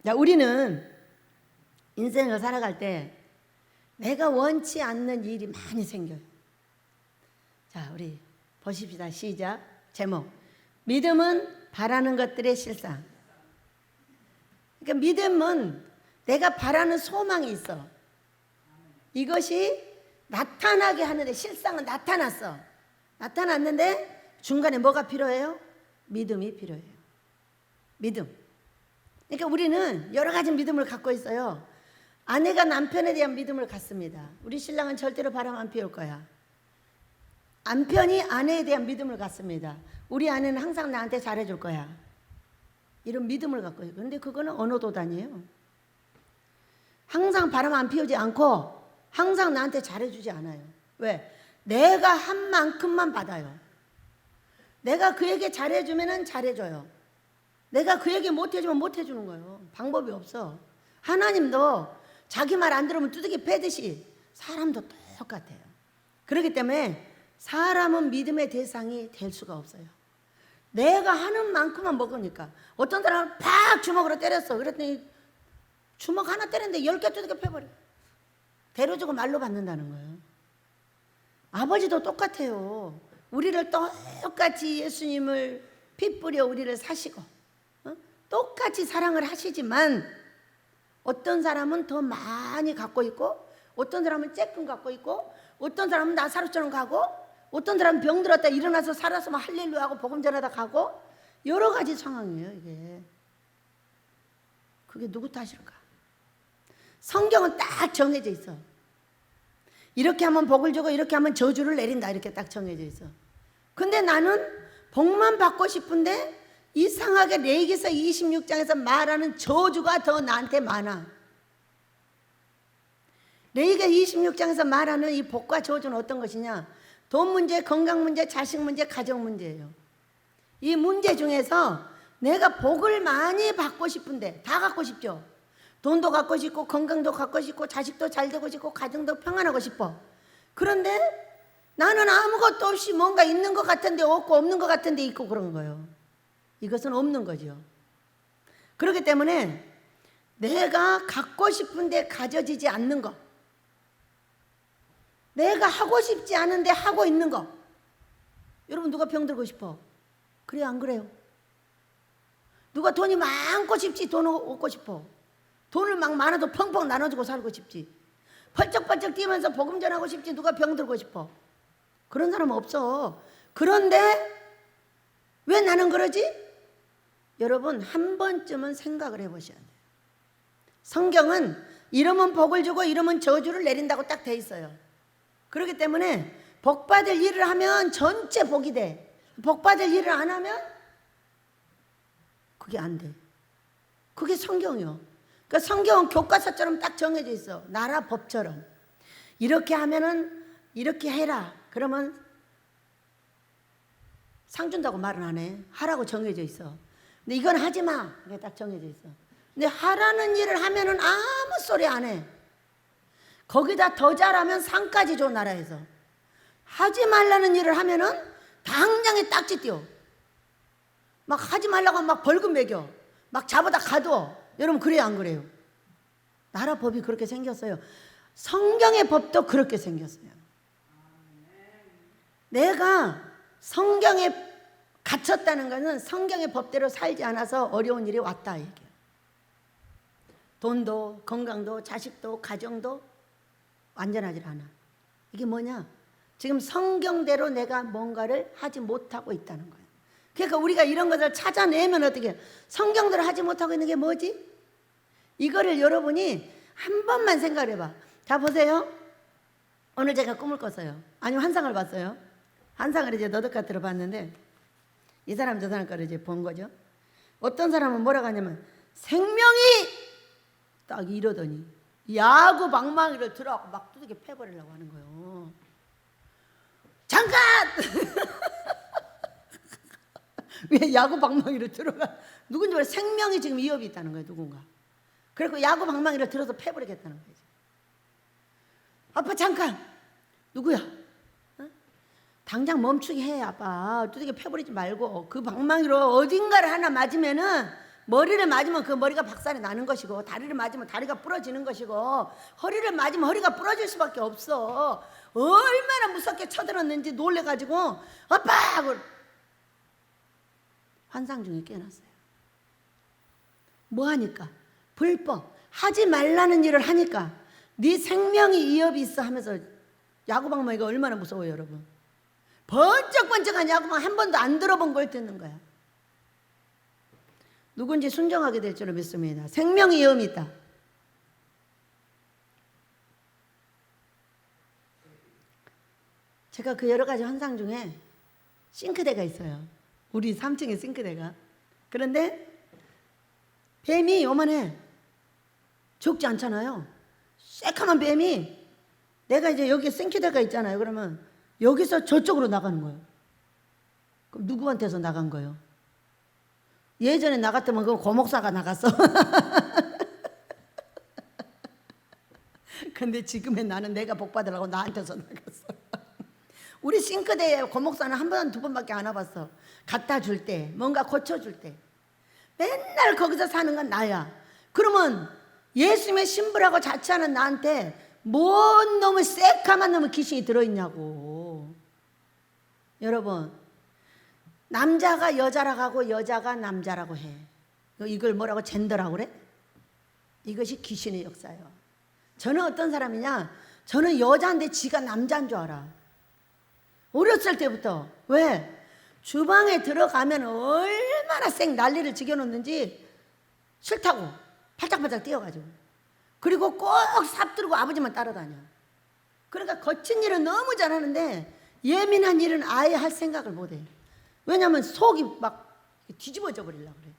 자, 우리는 인생을 살아갈 때 내가 원치 않는 일이 많이 생겨요. 자, 우리 보십시다. 시작. 제목. 믿음은 바라는 것들의 실상. 그러니까 믿음은 내가 바라는 소망이 있어. 이것이 나타나게 하는데, 실상은 나타났어. 나타났는데 중간에 뭐가 필요해요? 믿음이 필요해요. 믿음. 그러니까 우리는 여러 가지 믿음을 갖고 있어요. 아내가 남편에 대한 믿음을 갖습니다. 우리 신랑은 절대로 바람 안 피울 거야. 남편이 아내에 대한 믿음을 갖습니다. 우리 아내는 항상 나한테 잘해줄 거야. 이런 믿음을 갖고 있어요. 그런데 그거는 어느 도단이에요. 항상 바람 안 피우지 않고 항상 나한테 잘해주지 않아요. 왜? 내가 한 만큼만 받아요. 내가 그에게 잘해주면 잘해줘요. 내가 그에게 못해주면 못해주는 거예요. 방법이 없어. 하나님도 자기 말 안 들으면 두들기 패듯이 사람도 똑같아요. 그렇기 때문에 사람은 믿음의 대상이 될 수가 없어요. 내가 하는 만큼만 먹으니까. 어떤 사람은 팍 주먹으로 때렸어. 그랬더니 주먹 하나 때렸는데 10개 두들겨 패버려. 대로주고 말로 받는다는 거예요. 아버지도 똑같아요. 우리를 똑같이 예수님을 피 뿌려 우리를 사시고 똑같이 사랑을 하시지만 어떤 사람은 더 많이 갖고 있고 어떤 사람은 조금 갖고 있고 어떤 사람은 나사로처럼 가고 어떤 사람은 병들었다 일어나서 살아서 막 할렐루야 하고 복음 전하다 가고 여러 가지 상황이에요. 이게 그게 누구 탓일까? 성경은 딱 정해져 있어. 이렇게 하면 복을 주고 이렇게 하면 저주를 내린다 이렇게 딱 정해져 있어. 근데 나는 복만 받고 싶은데 이상하게 레위기서 26장에서 말하는 저주가 더 나한테 많아. 레위기 26장에서 말하는 이 복과 저주는 어떤 것이냐? 돈 문제, 건강 문제, 자식 문제, 가정 문제예요. 이 문제 중에서 내가 복을 많이 받고 싶은데 다 갖고 싶죠. 돈도 갖고 싶고 건강도 갖고 싶고 자식도 잘 되고 싶고 가정도 평안하고 싶어. 그런데 나는 아무것도 없이 뭔가 있는 것 같은데 없고 없는 것 같은데 있고 그런 거예요. 이것은 없는 거죠. 그렇기 때문에 내가 갖고 싶은데 가져지지 않는 것, 내가 하고 싶지 않은데 하고 있는 것. 여러분 누가 병들고 싶어? 그래 안 그래요? 누가 돈이 많고 싶지 돈 얻고 싶어? 돈을 막 많아도 펑펑 나눠주고 살고 싶지. 펄쩍펄쩍 뛰면서 복음 전하고 싶지 누가 병들고 싶어? 그런 사람은 없어. 그런데 왜 나는 그러지? 여러분 한 번쯤은 생각을 해보셔야 돼요. 성경은 이러면 복을 주고 이러면 저주를 내린다고 딱 돼 있어요. 그렇기 때문에 복받을 일을 하면 전체 복이 돼. 복받을 일을 안 하면 그게 안 돼. 그게 성경이요. 그러니까 성경은 교과서처럼 딱 정해져 있어. 나라 법처럼. 이렇게 하면은 이렇게 해라. 그러면 상 준다고 말은 안 해. 하라고 정해져 있어. 근데 이건 하지 마. 이게 딱 정해져 있어. 근데 하라는 일을 하면은 아무 소리 안 해. 거기다 더 잘하면 상까지 줘, 나라에서. 하지 말라는 일을 하면은 당장에 딱지 띄워. 막 하지 말라고 막 벌금 매겨. 막 잡아다 가둬. 여러분 그래요 안 그래요? 나라 법이 그렇게 생겼어요. 성경의 법도 그렇게 생겼어요. 내가 성경에 갇혔다는 것은 성경의 법대로 살지 않아서 어려운 일이 왔다 얘기해요. 돈도 건강도 자식도 가정도 완전하지 않아. 이게 뭐냐? 지금 성경대로 내가 뭔가를 하지 못하고 있다는 거예요. 그러니까 우리가 이런 것을 찾아내면 어떻게 해요? 성경대로 하지 못하고 있는 게 뭐지? 이거를 여러분이 한 번만 생각해 봐. 자 보세요. 오늘 제가 꿈을 꿨어요. 아니면 환상을 봤어요. 환상을 이제 너덕가 들어봤는데 이 사람 저 사람 거를 이제 본 거죠. 어떤 사람은 뭐라고 하냐면 생명이 딱 이러더니 야구 방망이를 들어갖고 막 두들겨 패버리려고 하는 거예요. 잠깐! 왜 야구 방망이를 들어가? 누군지 몰라. 생명이 지금 위협이 있다는 거예요. 누군가. 그리고 야구 방망이를 들어서 패버리겠다는 거죠. 아빠 잠깐! 누구야? 어? 당장 멈추게 해 아빠. 두들겨 패버리지 말고 그 방망이로 어딘가를 하나 맞으면은 머리를 맞으면 그 머리가 박살이 나는 것이고, 다리를 맞으면 다리가 부러지는 것이고, 허리를 맞으면 허리가 부러질 수밖에 없어. 얼마나 무섭게 쳐들었는지 놀래가지고 아빠 하고 환상 중에 깨어났어요. 뭐 하니까? 불법 하지 말라는 일을 하니까 네 생명이 위협이 있어 하면서 야구방망이가 얼마나 무서워요, 여러분. 번쩍번쩍한 야구방 한 번도 안 들어본 걸 듣는 거야. 누군지 순종하게 될 줄을 믿습니다. 생명의 위험이 있다. 제가 그 여러 가지 환상 중에 싱크대가 있어요. 우리 3층에 싱크대가. 그런데 뱀이 요만해. 적지 않잖아요. 새카만 뱀이, 내가 이제 여기 싱크대가 있잖아요. 그러면 여기서 저쪽으로 나가는 거예요. 그럼 누구한테서 나간 거예요? 예전에 나갔더만 그 고목사가 나갔어. 근데 지금의 나는 내가 복 받으라고 나한테서 나갔어. 우리 싱크대에 고목사는 한 번, 두 번밖에 안 와봤어. 갖다 줄 때, 뭔가 고쳐줄 때. 맨날 거기서 사는 건 나야. 그러면 예수님의 신부라고 자처하는 나한테 뭔 놈의 새카만 놈의 귀신이 들어있냐고. 여러분, 남자가 여자라고 하고 여자가 남자라고 해. 이걸 뭐라고 젠더라고 그래? 이것이 귀신의 역사예요. 저는 어떤 사람이냐? 저는 여자인데 지가 남자인 줄 알아. 어렸을 때부터. 왜? 주방에 들어가면 얼마나 쌩 난리를 지겨놓는지 싫다고 팔짝팔짝 뛰어가지고. 그리고 꼭 삽들고 아버지만 따라다녀. 그러니까 거친 일은 너무 잘하는데 예민한 일은 아예 할 생각을 못해. 왜냐하면 속이 막 뒤집어져 버리려고 그래.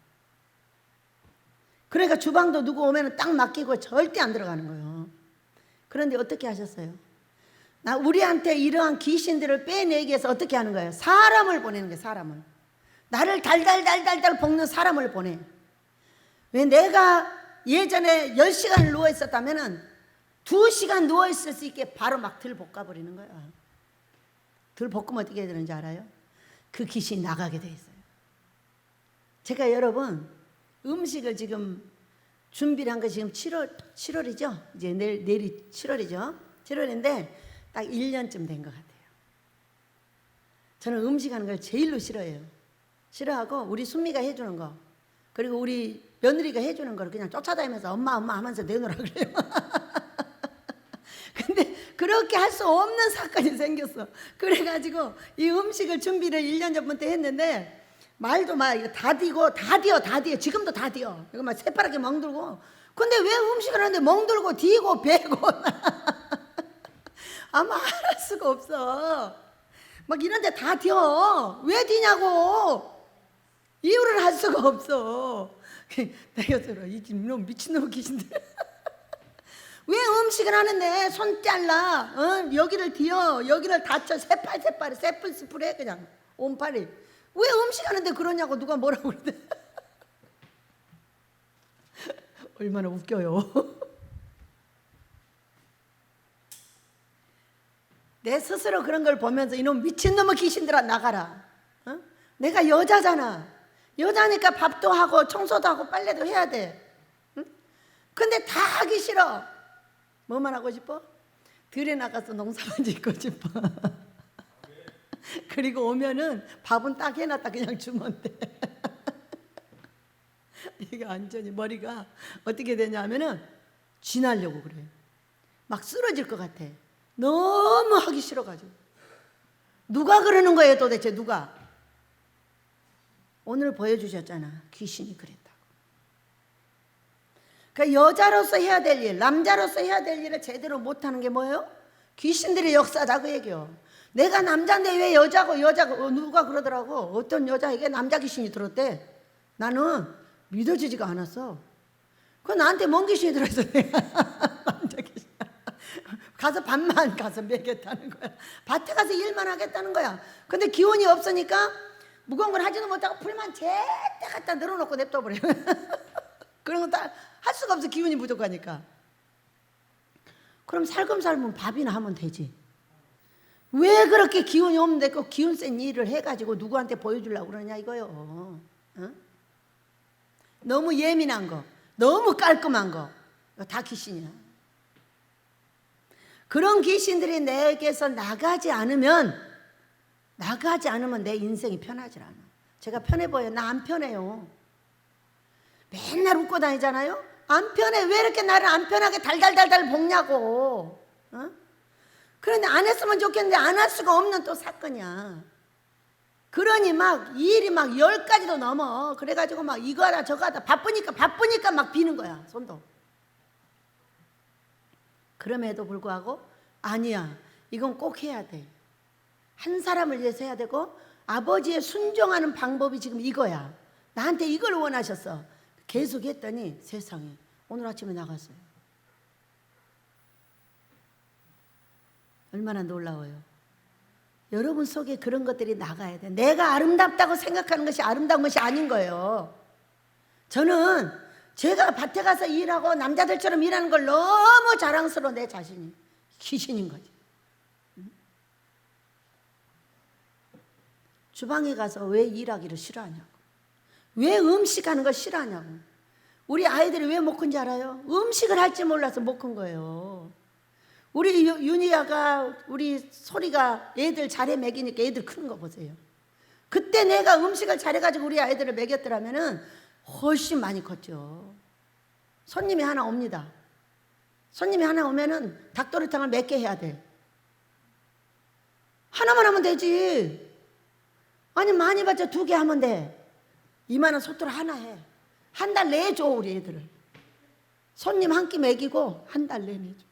그러니까 주방도 누구 오면 딱 맡기고 절대 안 들어가는 거예요. 그런데 어떻게 하셨어요? 우리한테 이러한 귀신들을 빼내기 위해서 어떻게 하는 거예요? 사람을 보내는 거예요. 사람을. 나를 달달달달달 볶는 사람을 보내. 왜? 내가 예전에 10시간을 누워있었다면 2시간 누워있을 수 있게 바로 막 들 볶아버리는 거야. 들 볶으면 어떻게 해야 되는지 알아요? 그 귀신이 나가게 돼 있어요. 제가 여러분 음식을 지금 준비를 한 거 지금 7월이죠? 이제 내일이 7월이죠? 7월인데 딱 1년쯤 된 것 같아요. 저는 음식하는 걸 제일로 싫어해요. 싫어하고 우리 순미가 해주는 거, 그리고 우리 며느리가 해주는 거를 그냥 쫓아다니면서 엄마 하면서 내놓으라 그래요. 근데 그렇게 할 수 없는 사건이 생겼어. 그래가지고 이 음식을 준비를 1년 전부터 했는데 말도 막 이거 다 디고 다 디어. 지금도 다 디어. 이거 막 새파랗게 멍들고. 근데 왜 음식을 하는데 멍들고 디고 베고 아마 할 수가 없어. 막 이런데 다 디어. 왜 디냐고. 이유를 할 수가 없어. 내가 들어 이 놈 미친놈 귀신들. 왜 음식을 하는데 손 잘라, 여기를 디어, 여기를 다쳐, 세풀 그냥 온팔이. 왜 음식하는데 그러냐고 누가 뭐라고 그러대. 얼마나 웃겨요. 내 스스로 그런 걸 보면서 이놈 미친놈의 귀신들아 나가라. 내가 여자잖아. 여자니까 밥도 하고 청소도 하고 빨래도 해야 돼. 근데 다 하기 싫어. 뭐만 하고 싶어? 들에 나가서 농사만 짓고 싶어. 그리고 오면은 밥은 딱 해놨다 그냥 주면 돼. 이게 완전히 머리가 어떻게 되냐면은 쥐나려고 그래. 막 쓰러질 것 같아. 너무 하기 싫어가지고. 누가 그러는 거예요 도대체? 누가? 오늘 보여주셨잖아. 귀신이 그랬다고. 그러니까 여자로서 해야 될 일, 남자로서 해야 될 일을 제대로 못하는 게 뭐예요? 귀신들의 역사다 그 얘기요. 내가 남자인데 왜 여자고 누가 그러더라고. 어떤 여자에게 남자 귀신이 들었대. 나는 믿어지지가 않았어. 그 나한테 뭔 귀신이 들어있어. 남자 귀신. 가서 밥만 가서 먹겠다는 거야. 밭에 가서 일만 하겠다는 거야. 근데 기운이 없으니까 무거운 걸 하지도 못하고 풀만 제때 갖다 늘어놓고 냅둬버려. 그런 거 다 할 수가 없어. 기운이 부족하니까. 그럼 살금살금 밥이나 하면 되지. 왜 그렇게 기운이 없는데 그 기운 센 일을 해가지고 누구한테 보여주려고 그러냐 이거요. 너무 예민한 거, 너무 깔끔한 거, 이거 다 귀신이야. 그런 귀신들이 내게서 나가지 않으면 내 인생이 편하지 않아. 제가 편해 보여요? 나 안 편해요. 맨날 웃고 다니잖아요. 안 편해. 왜 이렇게 나를 안 편하게 달달달달 볶냐고. 어? 그런데 안 했으면 좋겠는데 안 할 수가 없는 또 사건이야. 그러니 막 일이 막 10가지도 넘어. 그래가지고 막 이거 하다 저거 하다 바쁘니까 막 비는 거야, 손도. 그럼에도 불구하고 아니야, 이건 꼭 해야 돼. 한 사람을 위해서 해야 되고 아버지의 순종하는 방법이 지금 이거야. 나한테 이걸 원하셨어. 계속 했더니 세상에 오늘 아침에 나갔어요. 얼마나 놀라워요. 여러분 속에 그런 것들이 나가야 돼. 내가 아름답다고 생각하는 것이 아름다운 것이 아닌 거예요. 저는 제가 밭에 가서 일하고 남자들처럼 일하는 걸 너무 자랑스러워. 내 자신이 귀신인 거지. 주방에 가서 왜 일하기를 싫어하냐고, 왜 음식하는 걸 싫어하냐고. 우리 아이들이 왜 못 큰지 알아요? 음식을 할지 몰라서 못 큰 거예요. 우리 윤희야가, 우리 소리가 애들 잘해 먹이니까 애들 크는 거 보세요. 그때 내가 음식을 잘해가지고 우리 아이들을 먹였더라면은 훨씬 많이 컸죠. 손님이 하나 옵니다. 손님이 하나 오면은 닭도리탕을 몇 개 해야 돼? 하나만 하면 되지. 아니 많이 봤자 2개 하면 돼. 2만 원 소토를 하나 해. 한 달 내에 줘, 우리 애들을. 손님 한 끼 먹이고 한 달 내내 줘.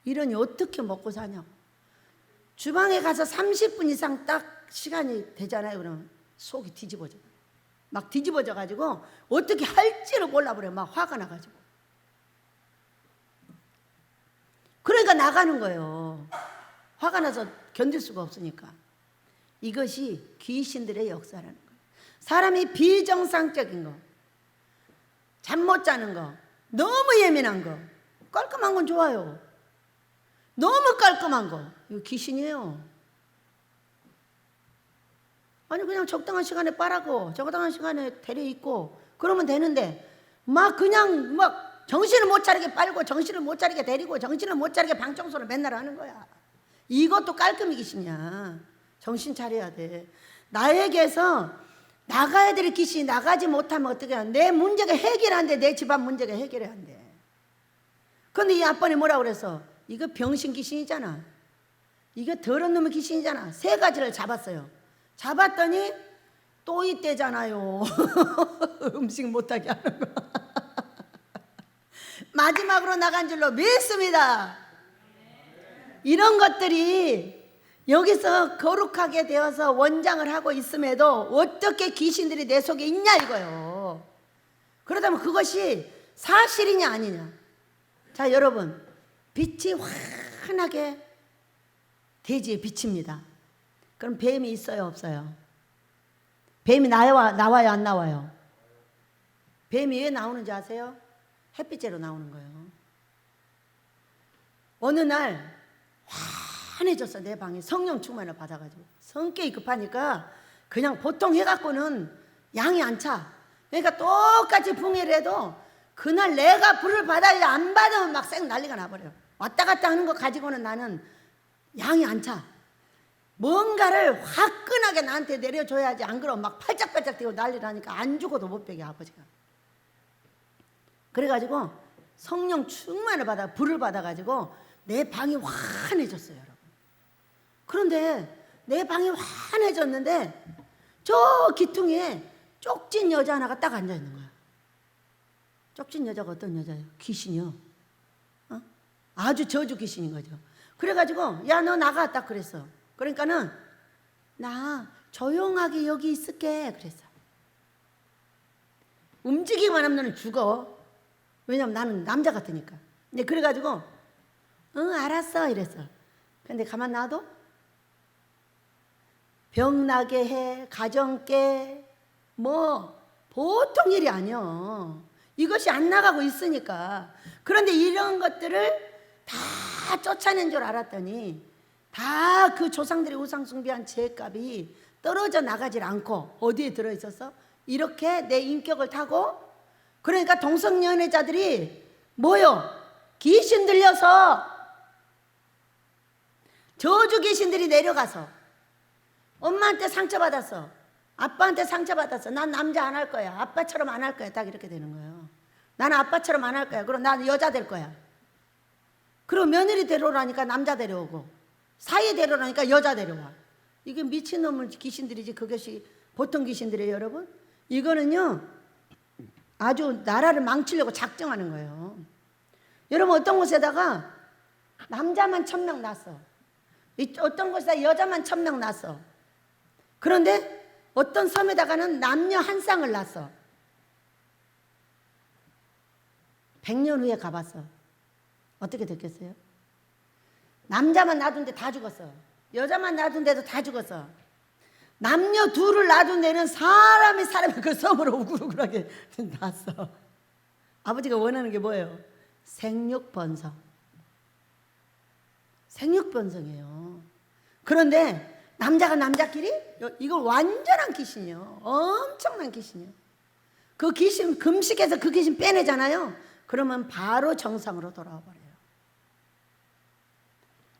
이러니 어떻게 먹고 사냐고. 주방에 가서 30분 이상 딱 시간이 되잖아요. 그러면 속이 뒤집어져. 막 뒤집어져 가지고 어떻게 할지를 몰라버려요. 막 화가 나가지고. 그러니까 나가는 거예요. 화가 나서 견딜 수가 없으니까. 이것이 귀신들의 역사라는 거예요. 사람이 비정상적인 거, 잠 못 자는 거, 너무 예민한 거, 깔끔한 건 좋아요. 너무 깔끔한 거, 이거 귀신이에요. 아니 그냥 적당한 시간에 빨아고 적당한 시간에 데려있고 그러면 되는데 막 그냥 막 정신을 못 차리게 빨고 정신을 못 차리게 데리고 정신을 못 차리게 방청소를 맨날 하는 거야. 이것도 깔끔이 귀신이야. 정신 차려야 돼. 나에게서 나가야 될 귀신이 나가지 못하면 어떻게 하냐. 내 문제가 해결 안 돼. 내 집안 문제가 해결이 안 돼. 그런데 이 아빠는 뭐라 그랬어? 이거 병신 귀신이잖아. 이거 더러운 놈의 귀신이잖아. 3가지를 잡았어요. 잡았더니 또 이때잖아요. 음식 못하게 하는 거. 마지막으로 나간 줄로 믿습니다. 이런 것들이 여기서 거룩하게 되어서 원장을 하고 있음에도 어떻게 귀신들이 내 속에 있냐 이거요. 그러다면 그것이 사실이냐 아니냐. 자, 여러분, 빛이 환하게 대지에 비칩니다. 그럼 뱀이 있어요 없어요? 뱀이 나와요 안 나와요? 뱀이 왜 나오는지 아세요? 햇빛째로 나오는 거예요. 어느 날 환해졌어. 내 방에 성령 충만을 받아가지고 성격이 급하니까 그냥 보통 해갖고는 양이 안 차. 그러니까 똑같이 붕해를 해도 그날 내가 불을 받아야 안 받으면 막 쌩 난리가 나버려요. 왔다 갔다 하는 거 가지고는 나는 양이 안 차. 뭔가를 화끈하게 나한테 내려줘야지. 안 그러면 막 팔짝팔짝 뛰고 난리 나니까 안 죽어도 못 베게 아버지가. 그래가지고 성령 충만을 받아 불을 받아가지고 내 방이 환해졌어요, 여러분. 그런데 내 방이 환해졌는데 저 기퉁에 쪽진 여자 하나가 딱 앉아 있는 거야. 쪽진 여자가 어떤 여자예요? 귀신이요. 어? 아주 저주 귀신인 거죠. 그래가지고 야, 너 나가 딱 그랬어. 그러니까는 나 조용하게 여기 있을게 그랬어. 움직이기만 하면 너는 죽어. 왜냐면 나는 남자 같으니까. 근데 그래가지고 응 알았어 이랬어. 근데 가만 놔도 병나게 해, 가정 깨, 뭐 보통 일이 아니야. 이것이 안 나가고 있으니까. 그런데 이런 것들을 다 쫓아낸 줄 알았더니 다 그 조상들이 우상 숭배한 죄값이 떨어져 나가질 않고 어디에 들어있었어? 이렇게 내 인격을 타고 그러니까 동성연애자들이 뭐요? 귀신 들려서 저주 귀신들이 내려가서 엄마한테 상처받았어, 아빠한테 상처받았어. 난 남자 안 할 거야, 아빠처럼 안 할 거야. 딱 이렇게 되는 거예요. 나는 아빠처럼 안 할 거야. 그럼 난 여자 될 거야. 그리고 며느리 데려오라니까 남자 데려오고, 사위 데려오라니까 여자 데려와. 이게 미친놈을 귀신들이지 그것이 보통 귀신들이에요, 여러분. 이거는요 아주 나라를 망치려고 작정하는 거예요. 여러분, 어떤 곳에다가 남자만 1000명 낳았어, 어떤 곳에다 여자만 1000명 낳았어. 그런데 어떤 섬에다가는 남녀 한 쌍을 낳았어. 100년 후에 가봤어. 어떻게 됐겠어요? 남자만 놔둔 데 다 죽었어. 여자만 놔둔 데도 다 죽었어. 남녀 둘을 놔둔 데는 사람이 그 섬으로 우글우글하게 났어. 아버지가 원하는 게 뭐예요? 생육번성. 생육번성이에요. 그런데 남자가 남자끼리? 이건 완전한 귀신이요. 엄청난 귀신이요. 그 귀신 금식해서 그 귀신 빼내잖아요. 그러면 바로 정상으로 돌아와 버려요.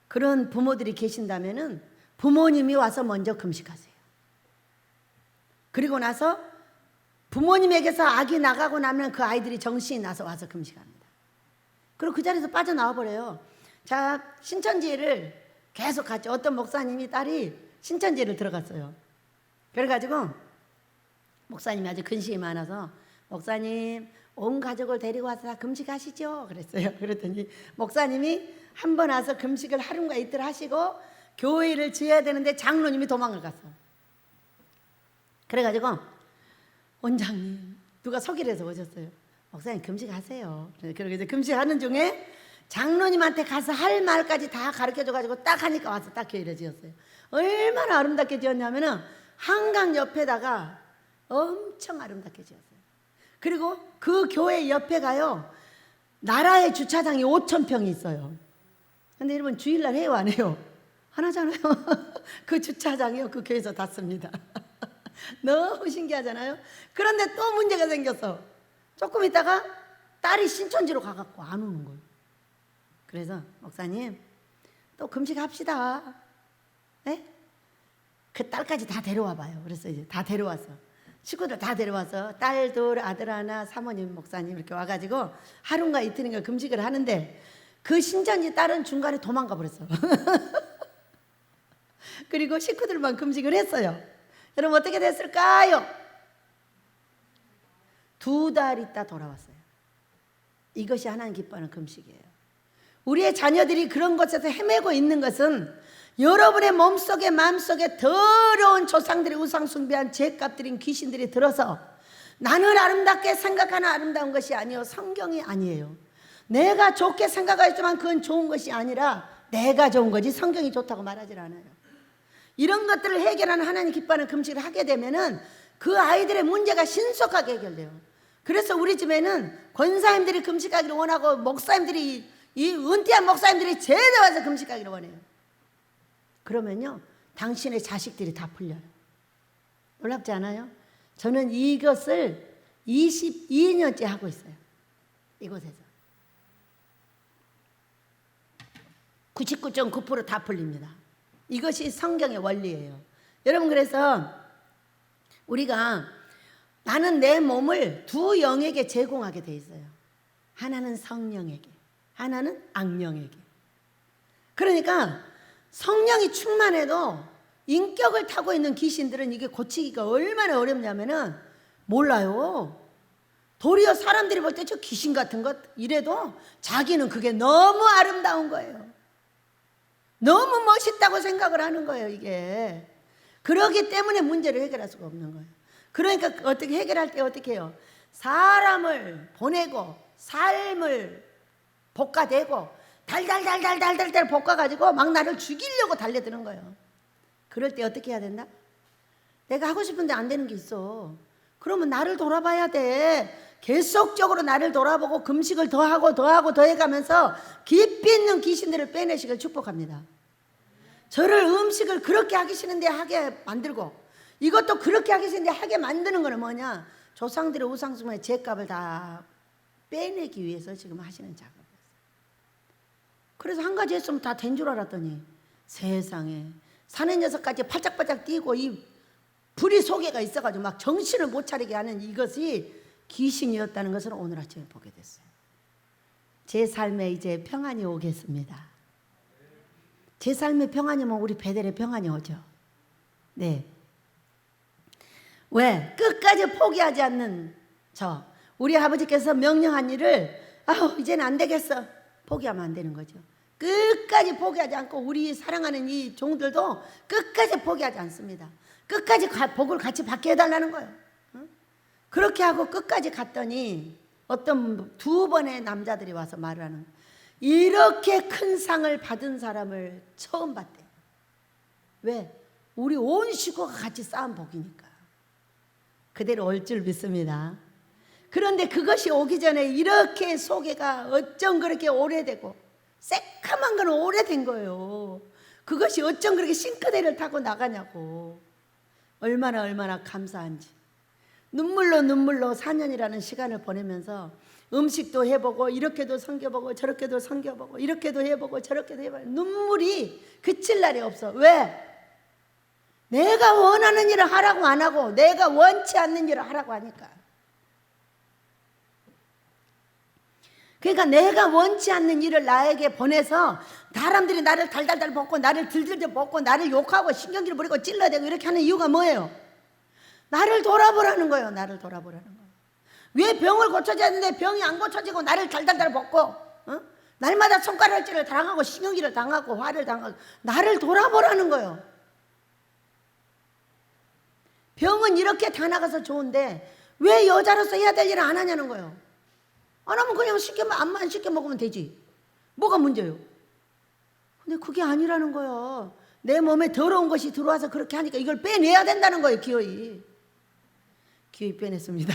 그런 부모들이 계신다면은 부모님이 와서 먼저 금식하세요. 그리고 나서 부모님에게서 악이 나가고 나면 그 아이들이 정신이 나서 와서 금식합니다. 그리고 그 자리에서 빠져나와 버려요. 자, 신천지를 계속 갔죠. 어떤 목사님이 딸이 신천지를 들어갔어요. 그래가지고 목사님이 아주 근심이 많아서, 목사님 온 가족을 데리고 와서 다 금식하시죠 그랬어요. 그랬더니 목사님이 한 번 와서 금식을 하루인가 이틀 하시고 교회를 지어야 되는데 장로님이 도망을 갔어. 그래가지고 원장님, 누가 소개를 해서 오셨어요. 목사님 금식하세요. 그리고 이제 금식하는 중에 장로님한테 가서 할 말까지 다 가르쳐줘가지고 딱 하니까 와서 딱 교회를 지었어요. 얼마나 아름답게 지었냐면은 한강 옆에다가 엄청 아름답게 지었어요. 그리고 그 교회 옆에 가요, 나라의 주차장이 5000평이 있어요. 근데 여러분, 주일날 해요 안 해요? 하나잖아요. 그 주차장이요, 그 교회에서 닫습니다. 너무 신기하잖아요. 그런데 또 문제가 생겼어. 조금 있다가 딸이 신천지로 가갖고 안 오는 거예요. 그래서 목사님 또 금식합시다. 네? 그 딸까지 다 데려와 봐요. 그래서 이제 다 데려왔어. 식구들 다 데려와서 딸 둘, 아들 하나, 사모님, 목사님 이렇게 와가지고 하루인가 이틀인가 금식을 하는데, 그 신천지 딸은 중간에 도망가 버렸어. 그리고 식구들만 금식을 했어요. 여러분, 어떻게 됐을까요? 2달 있다 돌아왔어요. 이것이 하나님 기뻐하는 금식이에요. 우리의 자녀들이 그런 것에서 헤매고 있는 것은 여러분의 몸속에 마음속에 더러운 조상들의 우상 숭배한 죄값들인 귀신들이 들어서 나는 아름답게 생각하는 아름다운 것이 아니요, 성경이 아니에요. 내가 좋게 생각하지만 그건 좋은 것이 아니라 내가 좋은 거지 성경이 좋다고 말하질 않아요. 이런 것들을 해결하는 하나님 기뻐하는 금식을 하게 되면은 그 아이들의 문제가 신속하게 해결돼요. 그래서 우리 집에는 권사님들이 금식하기를 원하고, 목사님들이, 이 은퇴한 목사님들이 제대 와서 금식하기를 원해요. 그러면요, 당신의 자식들이 다 풀려요. 놀랍지 않아요? 저는 이것을 22년째 하고 있어요. 이곳에서 99.9% 다 풀립니다. 이것이 성경의 원리예요. 여러분, 그래서 우리가, 나는 내 몸을 2 영에게 제공하게 돼 있어요. 하나는 성령에게, 하나는 악령에게. 그러니까 성령이 충만해도 인격을 타고 있는 귀신들은 이게 고치기가 얼마나 어렵냐면은 몰라요. 도리어 사람들이 볼 때 저 귀신 같은 것 이래도 자기는 그게 너무 아름다운 거예요. 너무 멋있다고 생각을 하는 거예요, 이게. 그러기 때문에 문제를 해결할 수가 없는 거예요. 그러니까 어떻게 해결할 때 어떻게 해요? 사람을 보내고 삶을 볶아대고 달달달달달달 볶아가지고 막 나를 죽이려고 달려드는 거예요. 그럴 때 어떻게 해야 된다? 내가 하고 싶은데 안 되는 게 있어. 그러면 나를 돌아봐야 돼. 계속적으로 나를 돌아보고 금식을 더하고 더해가면서 깊이 있는 귀신들을 빼내시길 축복합니다. 저를 음식을 그렇게 하기 싫은데 하게 만들고, 이것도 그렇게 하기 싫은데 하게 만드는 거는 뭐냐? 조상들의 우상숭배의 죄값을 다 빼내기 위해서 지금 하시는 작업이었어요. 그래서 한 가지 했으면 다 된 줄 알았더니 세상에 사내 녀석까지 팔짝팔짝 뛰고 이 불이 속에가 있어가지고 막 정신을 못 차리게 하는 이것이 귀신이었다는 것을 오늘 아침에 보게 됐어요. 제 삶에 이제 평안이 오겠습니다. 제 삶에 평안이 오면 우리 베델에 평안이 오죠. 네. 왜? 끝까지 포기하지 않는 저 우리 아버지께서 명령한 일을 이제는 안 되겠어 포기하면 안 되는 거죠. 끝까지 포기하지 않고 우리 사랑하는 이 종들도 끝까지 포기하지 않습니다. 끝까지 복을 같이 받게 해달라는 거예요. 그렇게 하고 끝까지 갔더니 어떤 두 번의 남자들이 와서 말을 하는 거예요. 이렇게 큰 상을 받은 사람을 처음 봤대요. 왜? 우리 온 식구가 같이 쌓은 복이니까. 그대로 올 줄 믿습니다. 그런데 그것이 오기 전에 이렇게 소개가 어쩜 그렇게 오래되고 새까만 건 오래된 거예요. 그것이 어쩜 그렇게 싱크대를 타고 나가냐고. 얼마나 감사한지. 눈물로 4년이라는 시간을 보내면서 음식도 해보고 이렇게도 섬겨보고 저렇게도 섬겨보고 이렇게도 해보고 저렇게도 해보고 눈물이 그칠 날이 없어. 왜? 내가 원하는 일을 하라고 안 하고 내가 원치 않는 일을 하라고 하니까. 그러니까 내가 원치 않는 일을 나에게 보내서 사람들이 나를 달달달 볶고 나를 들들들 볶고 나를 욕하고 신경질 부리고 찔러대고 이렇게 하는 이유가 뭐예요? 나를 돌아보라는 거예요. 나를 돌아보라는 거예요. 왜 병을 고쳐줘야 되는데 병이 안 고쳐지고 나를 달달달 볶고 날마다 손가락질을 당하고 신경질을 당하고 화를 당하고 나를 돌아보라는 거예요. 병은 이렇게 다 나가서 좋은데 왜 여자로서 해야 될 일을 안 하냐는 거예요. 안 하면 그냥 암만 쉽게 먹으면 되지. 뭐가 문제예요? 근데 그게 아니라는 거예요. 내 몸에 더러운 것이 들어와서 그렇게 하니까 이걸 빼내야 된다는 거예요. 기어이 빼냈습니다.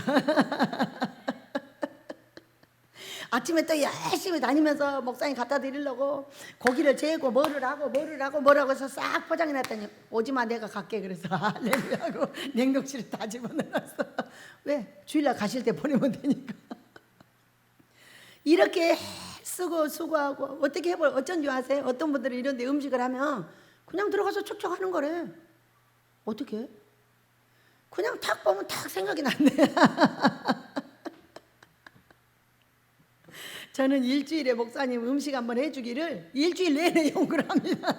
아침에 또 열심히 다니면서 목사님 갖다 드리려고 고기를 재고 뭐라고 해서 싹 포장해놨더니 오지마 내가 갈게 그래서 할렐루야고 냉동실에 다 집어넣었어. 왜? 주일날 가실 때 보내면 되니까. 이렇게 쓰고 수고하고 어떻게 해볼 어쩐 줄 아세요? 어떤 분들은 이런 데 음식을 하면 그냥 들어가서 척척 하는 거래. 어떻게? 그냥 탁 보면 탁 생각이 났네. 저는 일주일에 목사님 음식 한번 해주기를 일주일 내내 연구를 합니다.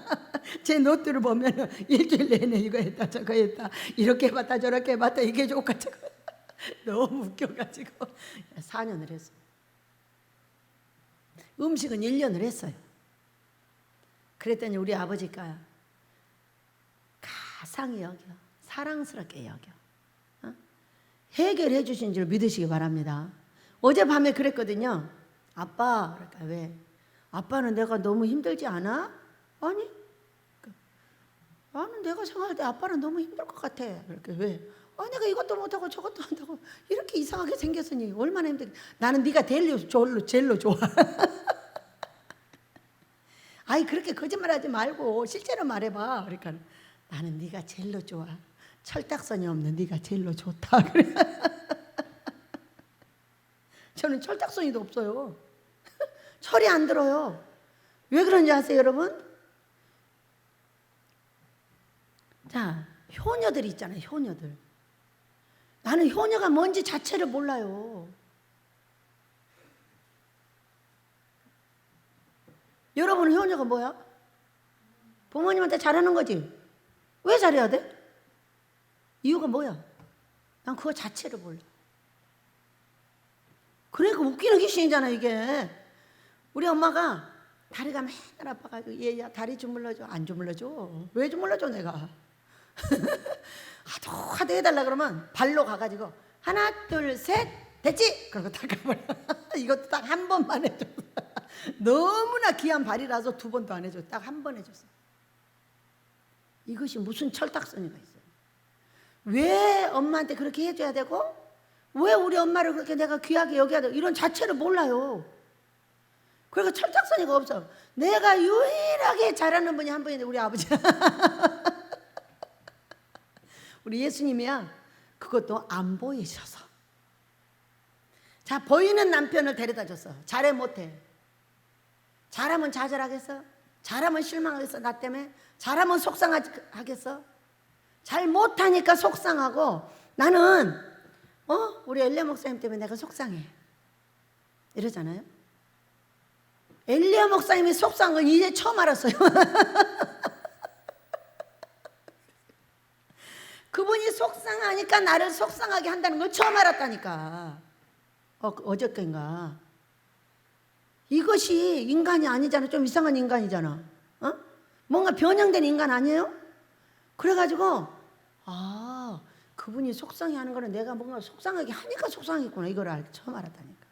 제 노트를 보면 일주일 내내 이거 했다 저거 했다 이렇게 해봤다 저렇게 해봤다 이게 좋고 저거 너무 웃겨가지고 4년을 했어요. 음식은 1년을 했어요. 그랬더니 우리 아버지가 가상히 여겨 사랑스럽게 여겨 해결해 주신 줄 믿으시기 바랍니다. 어젯밤에 그랬거든요. 아빠, 그러니까 왜? 아빠는 내가 너무 힘들지 않아? 아니, 나는 내가 생각할 때 아빠는 너무 힘들 것 같아. 그렇게 왜? 내가 이것도 못하고 저것도 못하고 이렇게 이상하게 생겼으니 얼마나 힘들게. 나는 네가 제일로 좋아. 아이 그렇게 거짓말하지 말고 실제로 말해봐. 그러니까 나는 네가 제일로 좋아. 철딱선이 없는 네가 제일로 좋다. 그래. 저는 철딱선이도 없어요. 철이 안 들어요. 왜 그런지 아세요, 여러분? 자, 효녀들 있잖아요, 효녀들. 나는 효녀가 뭔지 자체를 몰라요. 여러분은 효녀가 뭐야? 부모님한테 잘하는 거지. 왜 잘해야 돼? 이유가 뭐야? 난 그거 자체를 몰라. 그러니까 웃기는 귀신이잖아 이게. 우리 엄마가 다리가 맨날 아파가지고 얘야 다리 주물러줘. 안 주물러줘. 왜 주물러줘 내가. 하도 해달라 그러면 발로 가가지고 하나 둘 셋 됐지? 그러고 딱 가버려. 이것도 딱 한 번만 해줬어. 너무나 귀한 발이라서 2번도 안 해줘. 딱 한 번 해줬어. 이것이 무슨 철딱서니가 있어요. 왜 엄마한테 그렇게 해줘야 되고 왜 우리 엄마를 그렇게 내가 귀하게 여겨야 되고 이런 자체를 몰라요. 그러니까 철딱서니가 없어. 내가 유일하게 잘하는 분이 한 분인데 우리 아버지. 우리 예수님이야. 그것도 안 보이셔서 자, 보이는 남편을 데려다 줬어. 잘해 못해? 잘하면 좌절하겠어? 잘하면 실망하겠어? 나 때문에? 잘하면 속상하겠어? 잘 못하니까 속상하고 나는 우리 엘리야 목사님 때문에 내가 속상해 이러잖아요. 엘리야 목사님이 속상한 건 이제 처음 알았어요. 그분이 속상하니까 나를 속상하게 한다는 걸 처음 알았다니까. 어저께인가. 이것이 인간이 아니잖아. 좀 이상한 인간이잖아. 뭔가 변형된 인간 아니에요? 그래가지고 그분이 속상해하는 거는 내가 뭔가 속상하게 하니까 속상했구나. 이걸 처음 알았다니까.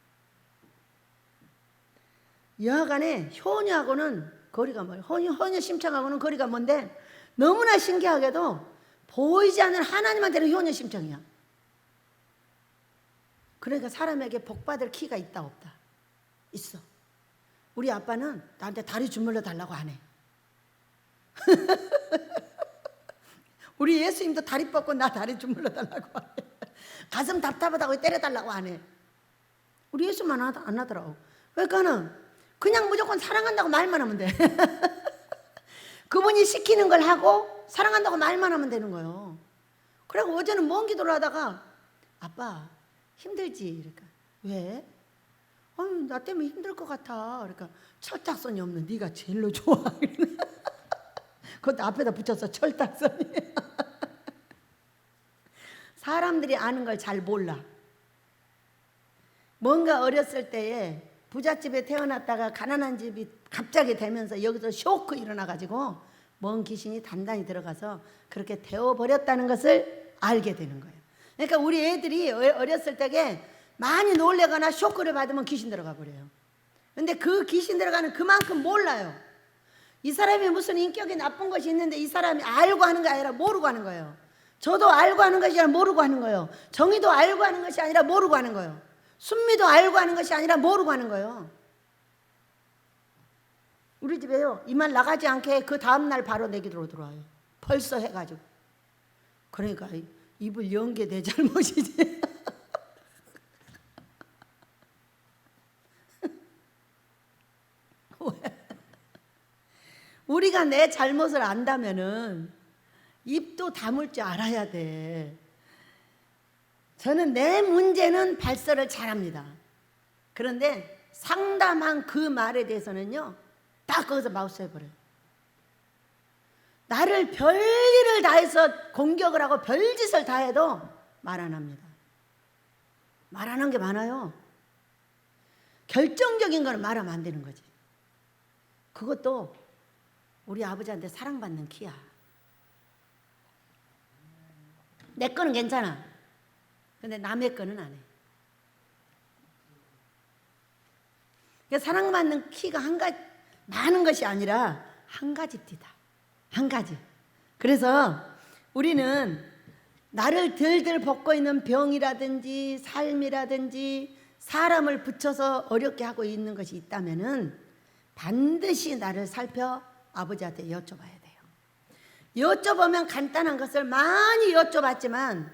여하간에 효녀하고는 거리가 멀어요. 효녀 심청하고는 거리가 먼데 너무나 신기하게도 보이지 않는 하나님한테는 효녀 심청이야. 그러니까 사람에게 복받을 키가 있다 없다? 있어. 우리 아빠는 나한테 다리 주물러 달라고 안 해. 우리 예수님도 다리 뻗고 나 다리 주물러 달라고 안 해. 가슴 답답하다고 때려달라고 안 해. 우리 예수만 안 하더라고. 그러니까는 그냥 무조건 사랑한다고 말만 하면 돼. 그분이 시키는 걸 하고 사랑한다고 말만 하면 되는 거예요. 그리고 어제는 먼 기도를 하다가 아빠 힘들지? 이러니까 왜? 나 때문에 힘들 것 같아. 그러니까 철딱선이 없는 네가 제일로 좋아. 그것도 앞에다 붙였어. 철딱선이. 사람들이 아는 걸 잘 몰라. 뭔가 어렸을 때에 부잣집에 태어났다가 가난한 집이 갑자기 되면서 여기서 쇼크 일어나가지고 먼 귀신이 단단히 들어가서 그렇게 데워버렸다는 것을 알게 되는 거예요. 그러니까 우리 애들이 어렸을 때에 많이 놀래거나 쇼크를 받으면 귀신 들어가 버려요. 근데 그 귀신 들어가는 그만큼 몰라요. 이 사람이 무슨 인격이 나쁜 것이 있는데 이 사람이 알고 하는 게 아니라 모르고 하는 거예요. 저도 알고 하는 것이 아니라 모르고 하는 거예요. 정의도 알고 하는 것이 아니라 모르고 하는 거예요. 순미도 알고 하는 것이 아니라 모르고 하는 거예요. 우리 집에요, 이 말 나가지 않게 그 다음날 바로 내 기도로 들어와요. 벌써 해가지고. 그러니까 입을 연 게 내 잘못이지. 우리가 내 잘못을 안다면은 입도 다물 줄 알아야 돼. 저는 내 문제는 발설을 잘합니다. 그런데 상담한 그 말에 대해서는요, 딱 거기서 마우스 해버려요. 나를 별일을 다해서 공격을 하고 별짓을 다 해도 말 안 합니다. 말 안 한 게 많아요. 결정적인 거는 말하면 안 되는 거지. 그것도 우리 아버지한테 사랑받는 키야. 내 거는 괜찮아. 근데 남의 거는 안 해. 그러니까 사랑받는 키가 많은 것이 아니라 한 가지입니다. 한 가지. 그래서 우리는 나를 들들 볶고 있는 병이라든지 삶이라든지 사람을 붙여서 어렵게 하고 있는 것이 있다면은 반드시 나를 살펴 아버지한테 여쭤봐야 돼요. 여쭤보면 간단한 것을 많이 여쭤봤지만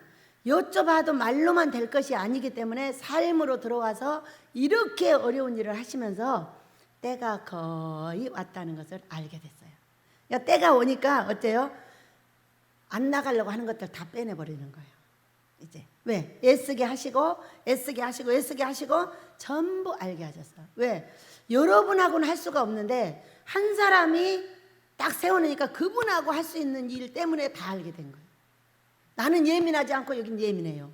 여쭤봐도 말로만 될 것이 아니기 때문에 삶으로 들어와서 이렇게 어려운 일을 하시면서 때가 거의 왔다는 것을 알게 됐어요. 때가 오니까 어때요? 안 나가려고 하는 것들 다 빼내버리는 거예요. 이제 왜? 애쓰게 하시고 전부 알게 하셨어요. 왜? 여러분하고는 할 수가 없는데 한 사람이 딱 세워놓으니까 그분하고 할 수 있는 일 때문에 다 알게 된 거예요. 나는 예민하지 않고 여긴 예민해요.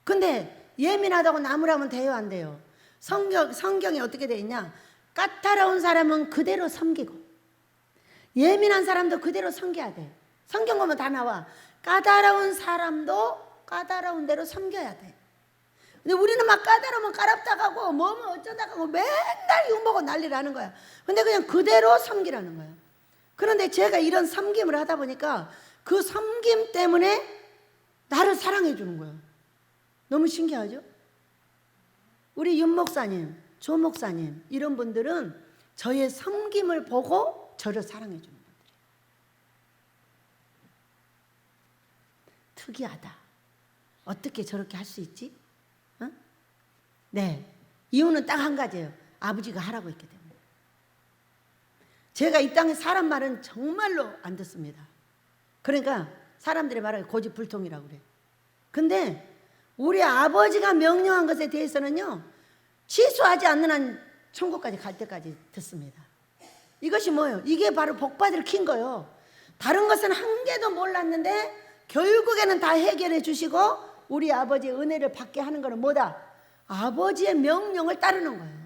근데 예민하다고 나무라면 돼요, 안 돼요? 성경에 어떻게 돼 있냐? 까다로운 사람은 그대로 섬기고 예민한 사람도 그대로 섬겨야 돼. 성경 보면 다 나와. 까다로운 사람도 까다로운 대로 섬겨야 돼. 근데 우리는 막 까다로우면 까랍다가고 뭐면 어쩌다가고 맨날 욕먹고 난리라는 거야. 근데 그냥 그대로 섬기라는 거야. 그런데 제가 이런 섬김을 하다 보니까 그 섬김 때문에 나를 사랑해 주는 거예요. 너무 신기하죠? 우리 윤 목사님, 조 목사님 이런 분들은 저의 섬김을 보고 저를 사랑해 주는 분들이에요. 특이하다. 어떻게 저렇게 할 수 있지? 어? 네. 이유는 딱 한 가지예요. 아버지가 하라고 했기 때문에. 제가 이 땅에 사람 말은 정말로 안 듣습니다. 그러니까 사람들의 말을 고집불통이라고 그래. 근데 우리 아버지가 명령한 것에 대해서는요, 취소하지 않는 한 천국까지 갈 때까지 듣습니다. 이것이 뭐예요? 이게 바로 복받을 킨 거예요. 다른 것은 한 개도 몰랐는데 결국에는 다 해결해 주시고 우리 아버지의 은혜를 받게 하는 것은 뭐다? 아버지의 명령을 따르는 거예요.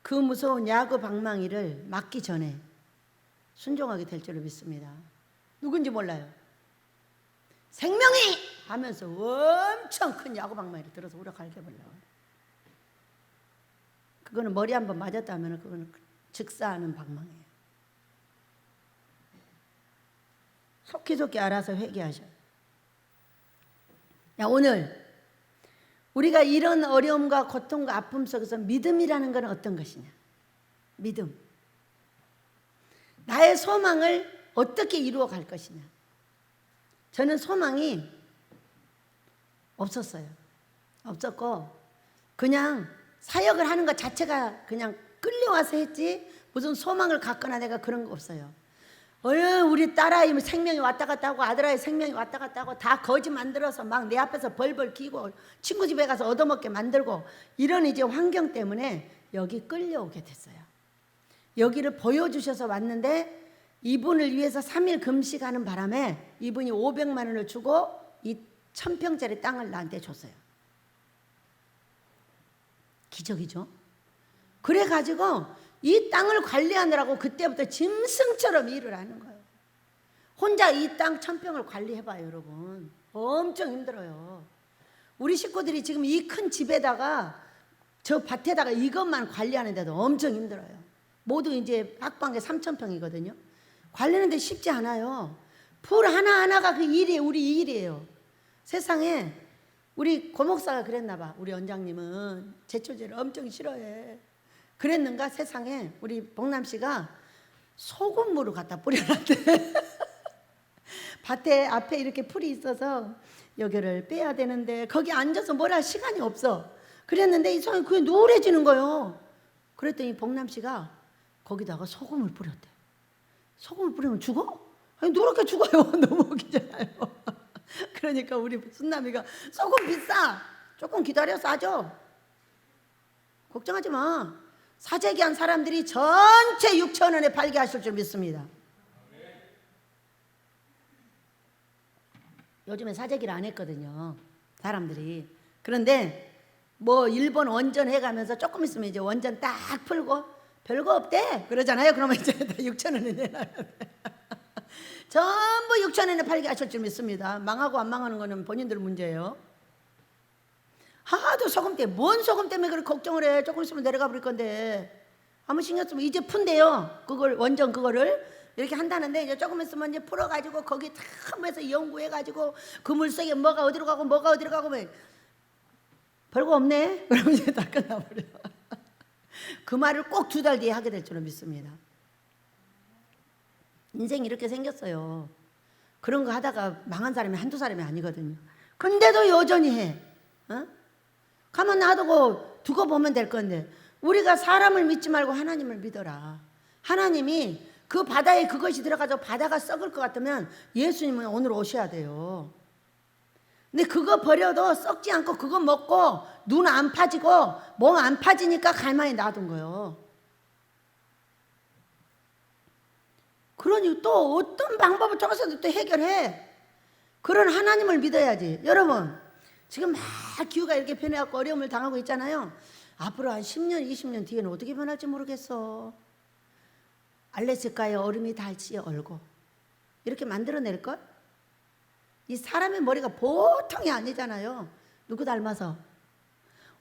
그 무서운 야곱 방망이를 맞기 전에 순종하게 될 줄로 믿습니다. 누군지 몰라요. 생명이 하면서 엄청 큰 야곱 방망이를 들어서 우락할게 보려고. 그거는 머리 한번 맞았다면 그거는 즉사하는 방망이에요. 속히 알아서 회개하셔요. 야, 오늘 우리가 이런 어려움과 고통과 아픔 속에서 믿음이라는 건 어떤 것이냐? 믿음. 나의 소망을 어떻게 이루어 갈 것이냐? 저는 소망이 없었어요. 없었고 그냥 사역을 하는 것 자체가 그냥 끌려와서 했지 무슨 소망을 갖거나 내가 그런 거 없어요. 우리 딸아이 생명이 왔다 갔다 하고 아들아이 생명이 왔다 갔다 하고 다 거지 만들어서 막 내 앞에서 벌벌 기고 친구 집에 가서 얻어먹게 만들고 이런 이제 환경 때문에 여기 끌려오게 됐어요. 여기를 보여주셔서 왔는데 이분을 위해서 3일 금식하는 바람에 이분이 500만 원을 주고 이 1000평짜리 땅을 나한테 줬어요. 기적이죠. 그래가지고 이 땅을 관리하느라고 그때부터 짐승처럼 일을 하는 거예요. 혼자 이 땅 1000평을 관리해봐요, 여러분. 엄청 힘들어요. 우리 식구들이 지금 이 큰 집에다가 저 밭에다가 이것만 관리하는데도 엄청 힘들어요. 모두 이제 학방에 3000평이거든요. 관리하는데 쉽지 않아요. 풀 하나하나가 그 일이에요. 우리 일이에요. 세상에 우리 고목사가 그랬나 봐. 우리 원장님은 제초제를 엄청 싫어해. 그랬는가 세상에 우리 복남 씨가 소금물을 갖다 뿌려놨대. 밭에 앞에 이렇게 풀이 있어서 여기를 빼야 되는데 거기 앉아서 뭘 할 시간이 없어. 그랬는데 이 손이 그게 노래지는 거예요. 그랬더니 복남 씨가 거기다가 소금을 뿌렸대. 소금을 뿌리면 죽어? 아니 노랗게 죽어요. 너무 웃기잖아요. 그러니까 우리 순남이가 소금 비싸. 조금 기다려 싸죠. 걱정하지 마. 사재기한 사람들이 전체 6,000원에 팔게 하실 줄 믿습니다. 요즘에 사재기를 안 했거든요. 사람들이. 그런데 뭐 일본 원전 해가면서 조금 있으면 이제 원전 딱 풀고 별거 없대 그러잖아요. 그러면 이제 다 6,000원에 내놔야 돼. 전부 6,000원에 팔게 하실 줄 믿습니다. 망하고 안 망하는 거는 본인들 문제예요. 하도 소금 때문에 뭔 소금 때문에 그렇게 걱정을 해. 조금 있으면 내려가 버릴 건데 아무 신경 쓰면 이제 푼대요. 그걸 원전 그거를 이렇게 한다는데 이제 조금 있으면 이제 풀어가지고 거기 다 해서 연구해가지고 그 물속에 뭐가 어디로 가고 뭐가 어디로 가고 뭐 별거 없네. 그러면 이제 다 끝나버려. 그 말을 꼭 2달 뒤에 하게 될 줄은 믿습니다. 인생이 이렇게 생겼어요. 그런 거 하다가 망한 사람이 한두 사람이 아니거든요. 근데도 여전히 해. 어? 가만 놔두고 두고 보면 될 건데 우리가 사람을 믿지 말고 하나님을 믿어라. 하나님이 그 바다에 그것이 들어가서 바다가 썩을 것 같으면 예수님은 오늘 오셔야 돼요. 근데 그거 버려도 썩지 않고 그거 먹고 눈 안 파지고 몸 안 파지니까 가만히 놔둔 거예요. 그러니 또 어떤 방법을 통해서도 또 해결해. 그런 하나님을 믿어야지. 여러분 지금 막 기후가 이렇게 변해갖고 어려움을 당하고 있잖아요. 앞으로 한 10년 20년 뒤에는 어떻게 변할지 모르겠어. 알래스카의 얼음이 닳지 얼고 이렇게 만들어낼걸? 이 사람의 머리가 보통이 아니잖아요. 누구 닮아서?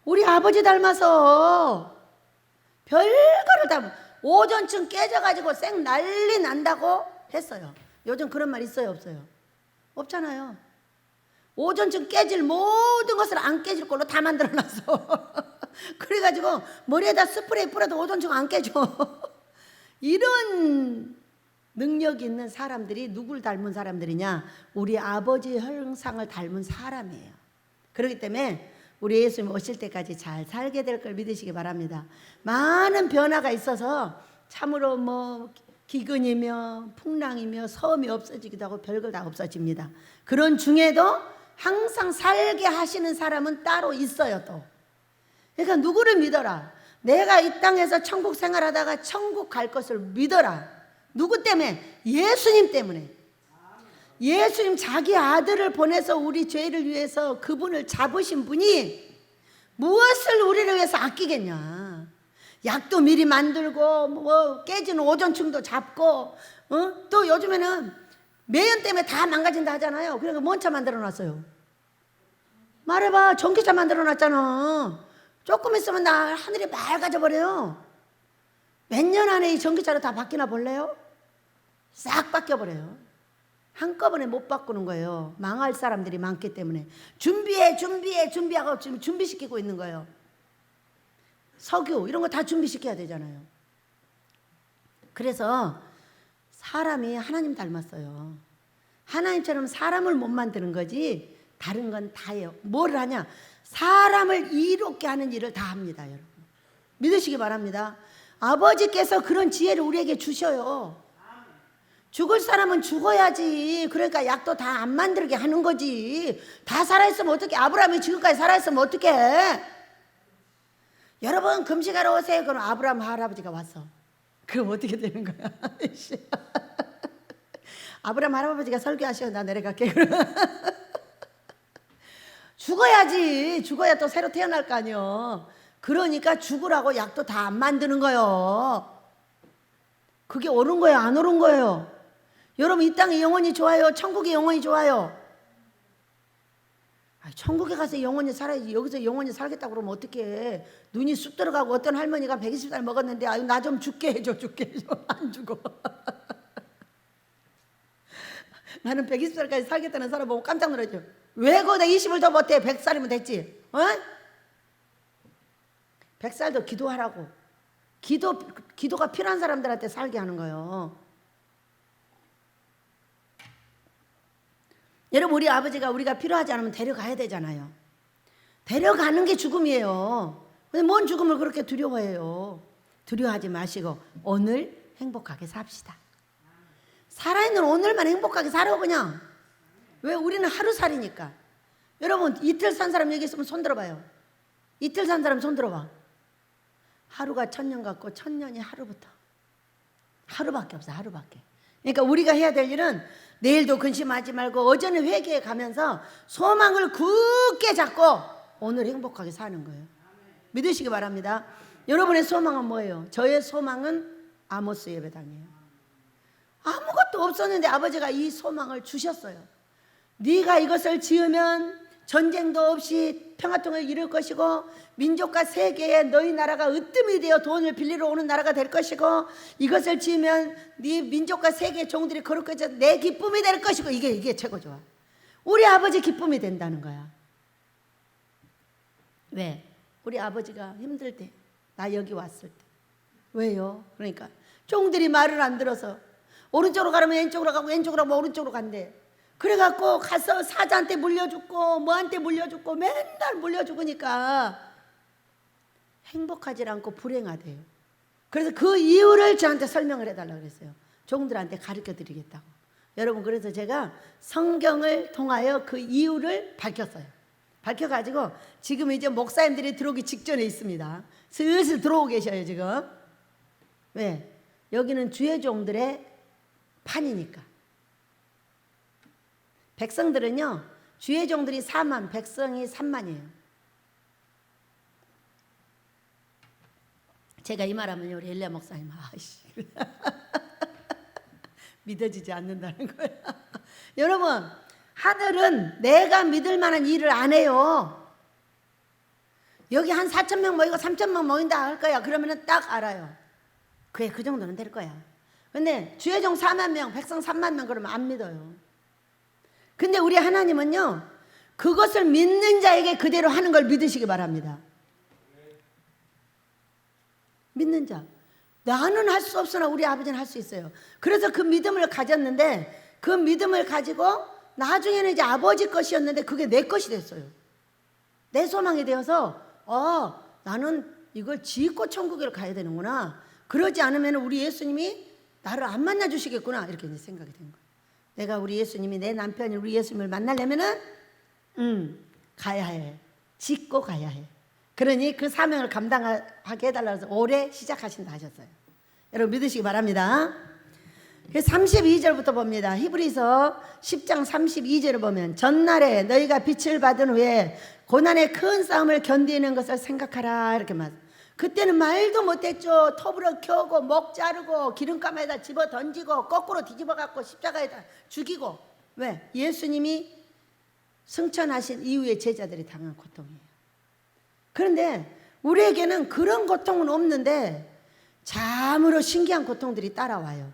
우리 아버지 닮아서 별거를 다 오존층 깨져가지고 쌩 난리 난다고 했어요. 요즘 그런 말 있어요 없어요? 없잖아요. 오존층 깨질 모든 것을 안 깨질 걸로 다 만들어놨어. 그래가지고 머리에다 스프레이 뿌려도 오존층 안 깨져. 이런 능력이 있는 사람들이 누굴 닮은 사람들이냐? 우리 아버지 형상을 닮은 사람이에요. 그렇기 때문에 우리 예수님 오실 때까지 잘 살게 될 걸 믿으시기 바랍니다. 많은 변화가 있어서 참으로 뭐 기근이며 풍랑이며 섬이 없어지기도 하고 별걸 다 없어집니다. 그런 중에도 항상 살게 하시는 사람은 따로 있어요. 또 그러니까 누구를 믿어라? 내가 이 땅에서 천국 생활하다가 천국 갈 것을 믿어라. 누구 때문에? 예수님 때문에. 예수님 자기 아들을 보내서 우리 죄를 위해서 그분을 잡으신 분이 무엇을 우리를 위해서 아끼겠냐? 약도 미리 만들고 뭐 깨지는 오존층도 잡고 또 요즘에는 매연 때문에 다 망가진다 하잖아요. 그러니까 뭔 차 만들어 놨어요? 말해봐. 전기차 만들어 놨잖아. 조금 있으면 나 하늘이 맑아져 버려요. 몇 년 안에 이 전기차로 다 바뀌나 볼래요? 싹 바뀌어 버려요. 한꺼번에 못 바꾸는 거예요. 망할 사람들이 많기 때문에 준비하고 지금 준비시키고 있는 거예요. 석유 이런 거 다 준비시켜야 되잖아요. 그래서 사람이 하나님 닮았어요. 하나님처럼 사람을 못 만드는 거지 다른 건 다예요. 뭘 하냐? 사람을 이롭게 하는 일을 다 합니다. 여러분 믿으시기 바랍니다. 아버지께서 그런 지혜를 우리에게 주셔요. 죽을 사람은 죽어야지. 그러니까 약도 다 안 만들게 하는 거지. 다 살아있으면 어떡해? 아브라함이 지금까지 살아있으면 어떡해? 여러분 금식하러 오세요. 그럼 아브라함 할아버지가 왔어. 그럼 어떻게 되는 거야? 아브라함 할아버지가 설교하셔. 나 내려갈게. 죽어야지. 죽어야 또 새로 태어날 거 아니요. 그러니까 죽으라고 약도 다 안 만드는 거예요. 그게 옳은 거예요? 안 옳은 거예요? 여러분 이 땅이 영원히 좋아요? 천국이 영원히 좋아요? 천국에 가서 영원히 살아야지. 여기서 영원히 살겠다고 그러면 어떡해. 눈이 쑥 들어가고 어떤 할머니가 120살 먹었는데 아유 나 좀 죽게 해줘. 안 죽어. 나는 120살까지 살겠다는 사람 보고 깜짝 놀랐죠. 왜 거기다 20을 더 못해? 100살이면 됐지. 100살도 기도하라고. 기도가 필요한 사람들한테 살게 하는 거예요. 여러분 우리 아버지가 우리가 필요하지 않으면 데려가야 되잖아요. 데려가는 게 죽음이에요. 근데 뭔 죽음을 그렇게 두려워해요? 두려워하지 마시고 오늘 행복하게 삽시다. 살아있는 오늘만 행복하게 살아 그냥. 왜? 우리는 하루살이니까. 여러분 이틀 산 사람 여기 있으면 손 들어봐요. 이틀 산 사람 손 들어봐. 하루가 1000년 같고 1000년이 하루부터. 하루밖에 없어. 하루밖에. 그러니까 우리가 해야 될 일은 내일도 근심하지 말고 어제는 회개해 가면서 소망을 굳게 잡고 오늘 행복하게 사는 거예요. 믿으시기 바랍니다. 여러분의 소망은 뭐예요? 저의 소망은 아모스 예배당이에요. 아무것도 없었는데 아버지가 이 소망을 주셨어요. 네가 이것을 지으면 전쟁도 없이 평화통을 이룰 것이고 민족과 세계에 너희 나라가 으뜸이 되어 돈을 빌리러 오는 나라가 될 것이고 이것을 지으면 네 민족과 세계의 종들이 거룩해져 내 기쁨이 될 것이고 이게 최고 좋아. 우리 아버지 기쁨이 된다는 거야. 왜? 우리 아버지가 힘들 때, 나 여기 왔을 때. 왜요? 그러니까 종들이 말을 안 들어서 오른쪽으로 가려면 왼쪽으로 가고 왼쪽으로 가면 오른쪽으로 간대. 그래갖고 가서 사자한테 물려 죽고 뭐한테 물려 죽고 맨날 물려 죽으니까 행복하지 않고 불행하대요. 그래서 그 이유를 저한테 설명을 해달라고 그랬어요. 종들한테 가르쳐 드리겠다고. 여러분 그래서 제가 성경을 통하여 그 이유를 밝혔어요. 밝혀가지고 지금 이제 목사님들이 들어오기 직전에 있습니다. 슬슬 들어오고 계셔요 지금. 왜? 여기는 주의 종들의 판이니까. 백성들은요 주의 종들이 4만 백성이 3만이에요. 제가 이 말하면 우리 엘리야 목사님 아이씨 믿어지지 않는다는 거야. 여러분 하늘은 내가 믿을 만한 일을 안 해요. 여기 한 4,000명 모이고 3,000명 모인다 할 거야. 그러면은 딱 알아요. 그래 그 정도는 될 거야. 근데 주의 종 4만 명 백성 3만 명 그러면 안 믿어요. 근데 우리 하나님은요 그것을 믿는 자에게 그대로 하는 걸 믿으시기 바랍니다. 믿는 자. 나는 할 수 없으나 우리 아버지는 할 수 있어요. 그래서 그 믿음을 가졌는데 그 믿음을 가지고 나중에는 이제 아버지 것이었는데 그게 내 것이 됐어요. 내 소망이 되어서 나는 이걸 지고 천국에 가야 되는구나. 그러지 않으면 우리 예수님이 나를 안 만나 주시겠구나. 이렇게 이제 생각이 된 거예요. 내가 우리 예수님이 내 남편이 우리 예수님을 만나려면은 가야 해. 짓고 가야 해. 그러니 그 사명을 감당하게 해달라고 해서 올해 시작하신다 하셨어요. 여러분 믿으시기 바랍니다. 32절부터 봅니다. 히브리서 10장 32절을 보면 전날에 너희가 빛을 받은 후에 고난의 큰 싸움을 견디는 것을 생각하라 이렇게 말. 그때는 말도 못했죠. 톱으로 켜고 목 자르고 기름감에다 집어 던지고 거꾸로 뒤집어 갖고 십자가에다 죽이고. 왜? 예수님이 승천하신 이후에 제자들이 당한 고통이에요. 그런데 우리에게는 그런 고통은 없는데 참으로 신기한 고통들이 따라와요.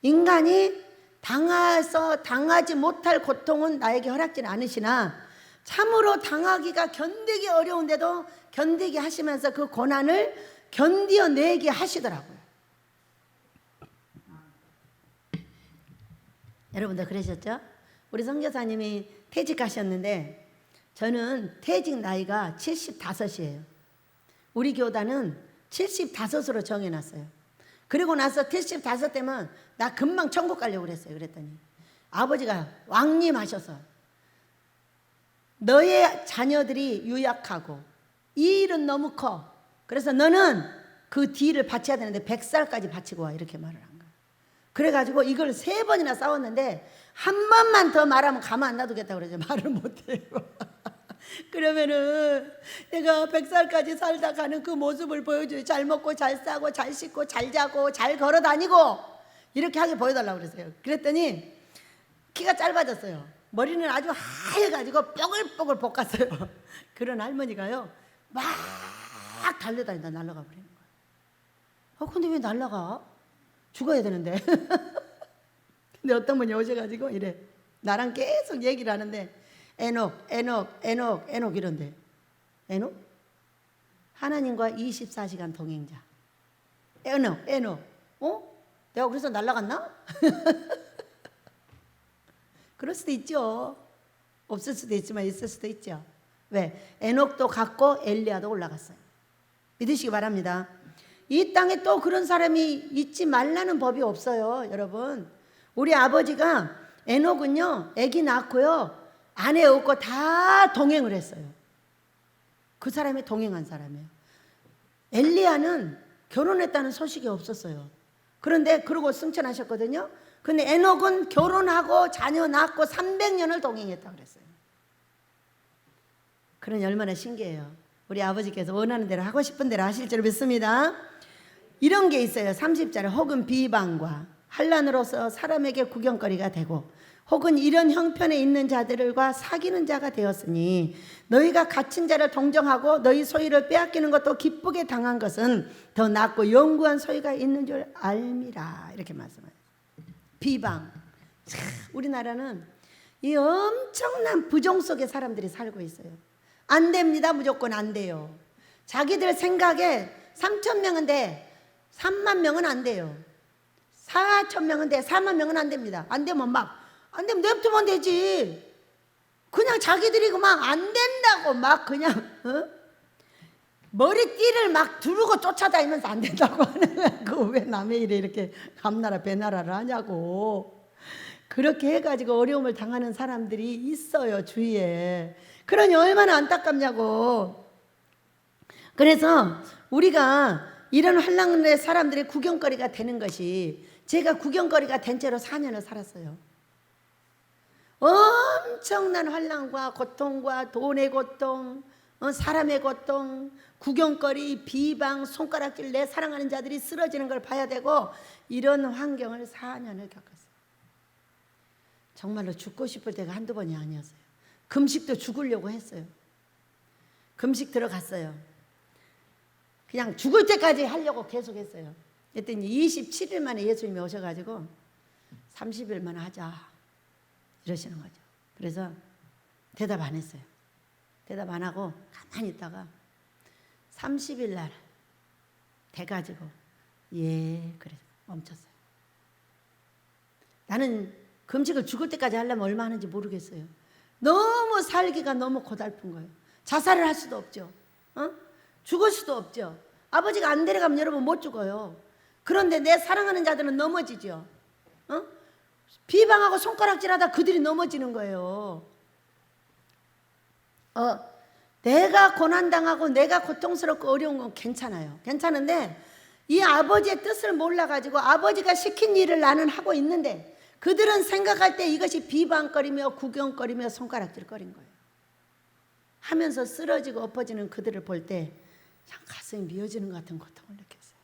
인간이 당하지 못할 고통은 나에게 허락지는 않으시나 참으로 당하기가 견디기 어려운데도 견디게 하시면서 그 고난을 견디어내게 하시더라고요. 여러분들 그러셨죠? 우리 선교사님이 퇴직하셨는데 저는 퇴직 나이가 75이에요. 우리 교단은 75으로 정해놨어요. 그리고 나서 75 되면 나 금방 천국 가려고 그랬어요. 그랬더니 아버지가 왕림하셔서 너의 자녀들이 유약하고 이 일은 너무 커. 그래서 너는 그 뒤를 바쳐야 되는데 100살까지 바치고 와. 이렇게 말을 한 거예요. 그래가지고 이걸 3번이나 싸웠는데 한 번만 더 말하면 가만 안 놔두겠다고 그러죠. 말을 못해요. 그러면은 내가 100살까지 살다 가는 그 모습을 보여줘요. 잘 먹고 잘 싸고 잘 씻고 잘 자고 잘 걸어 다니고 이렇게 하게 보여달라고 그랬어요. 그랬더니 키가 짧아졌어요. 머리는 아주 하얘가지고 뽀글뽀글 볶았어요. 그런 할머니가요 막 달려다니다 날아가 버리는 거예요. 근데 왜 날아가? 죽어야 되는데. 근데 어떤 분이 오셔가지고 이래 나랑 계속 얘기를 하는데 에녹 이런데. 에녹? 하나님과 24시간 동행자. 에녹. 내가 그래서 날아갔나? 그럴 수도 있죠. 없을 수도 있지만 있을 수도 있죠. 왜? 에녹도 갔고 엘리야도 올라갔어요. 믿으시기 바랍니다. 이 땅에 또 그런 사람이 있지 말라는 법이 없어요. 여러분 우리 아버지가 에녹은요 아기 낳고요 아내 없고 다 동행을 했어요. 그 사람이 동행한 사람이에요. 엘리야는 결혼했다는 소식이 없었어요. 그런데 그러고 승천하셨거든요. 근데 에녹은 결혼하고 자녀 낳고 300년을 동행했다고 그랬어요. 그러니 얼마나 신기해요. 우리 아버지께서 원하는 대로 하고 싶은 대로 하실 줄 믿습니다. 이런 게 있어요. 30절에 혹은 비방과 환난으로서 사람에게 구경거리가 되고 혹은 이런 형편에 있는 자들과 사귀는 자가 되었으니 너희가 갇힌 자를 동정하고 너희 소유를 빼앗기는 것도 기쁘게 당한 것은 더 낫고 영구한 소유가 있는 줄 알미라. 이렇게 말씀해요. 비방. 우리나라는 이 엄청난 부정 속에 사람들이 살고 있어요. 안 됩니다. 무조건 안 돼요. 자기들 생각에 3,000명은 돼. 3만 명은 안 돼요. 4,000명은 돼. 4만 명은 안 됩니다. 안 되면 안 되면 냅두면 되지. 그냥 자기들이 그만 안 된다고 막 그냥 머리띠를 막 두르고 쫓아다니면서 안 된다고 하는 거야. 그 왜 남의 일에 이렇게 감나라 배나라를 하냐고. 그렇게 해가지고 어려움을 당하는 사람들이 있어요. 주위에. 그러니 얼마나 안타깝냐고. 그래서 우리가 이런 환난의 사람들의 구경거리가 되는 것이 제가 구경거리가 된 채로 4년을 살았어요. 엄청난 환난과 고통과 돈의 고통, 사람의 고통, 구경거리, 비방, 손가락질 내 사랑하는 자들이 쓰러지는 걸 봐야 되고 이런 환경을 4년을 겪었어요. 정말로 죽고 싶을 때가 한두 번이 아니었어요. 금식도 죽으려고 했어요. 금식 들어갔어요. 그냥 죽을 때까지 하려고 계속 했어요. 그랬더니 27일 만에 예수님이 오셔가지고 30일만 하자 이러시는 거죠. 그래서 대답 안 했어요. 대답 안 하고 가만히 있다가 30일 날 돼가지고 예, 그래서 멈췄어요. 나는 금식을 죽을 때까지 하려면 얼마 하는지 모르겠어요. 너무 살기가 너무 고달픈 거예요. 자살을 할 수도 없죠. 죽을 수도 없죠. 아버지가 안 데려가면 여러분 못 죽어요. 그런데 내 사랑하는 자들은 넘어지죠. 비방하고 손가락질하다 그들이 넘어지는 거예요. 내가 고난당하고 내가 고통스럽고 어려운 건 괜찮아요. 괜찮은데 이 아버지의 뜻을 몰라가지고 아버지가 시킨 일을 나는 하고 있는데 그들은 생각할 때 이것이 비방거리며 구경거리며 손가락질거린 거예요. 하면서 쓰러지고 엎어지는 그들을 볼 때 참 가슴이 미어지는 것 같은 고통을 느꼈어요.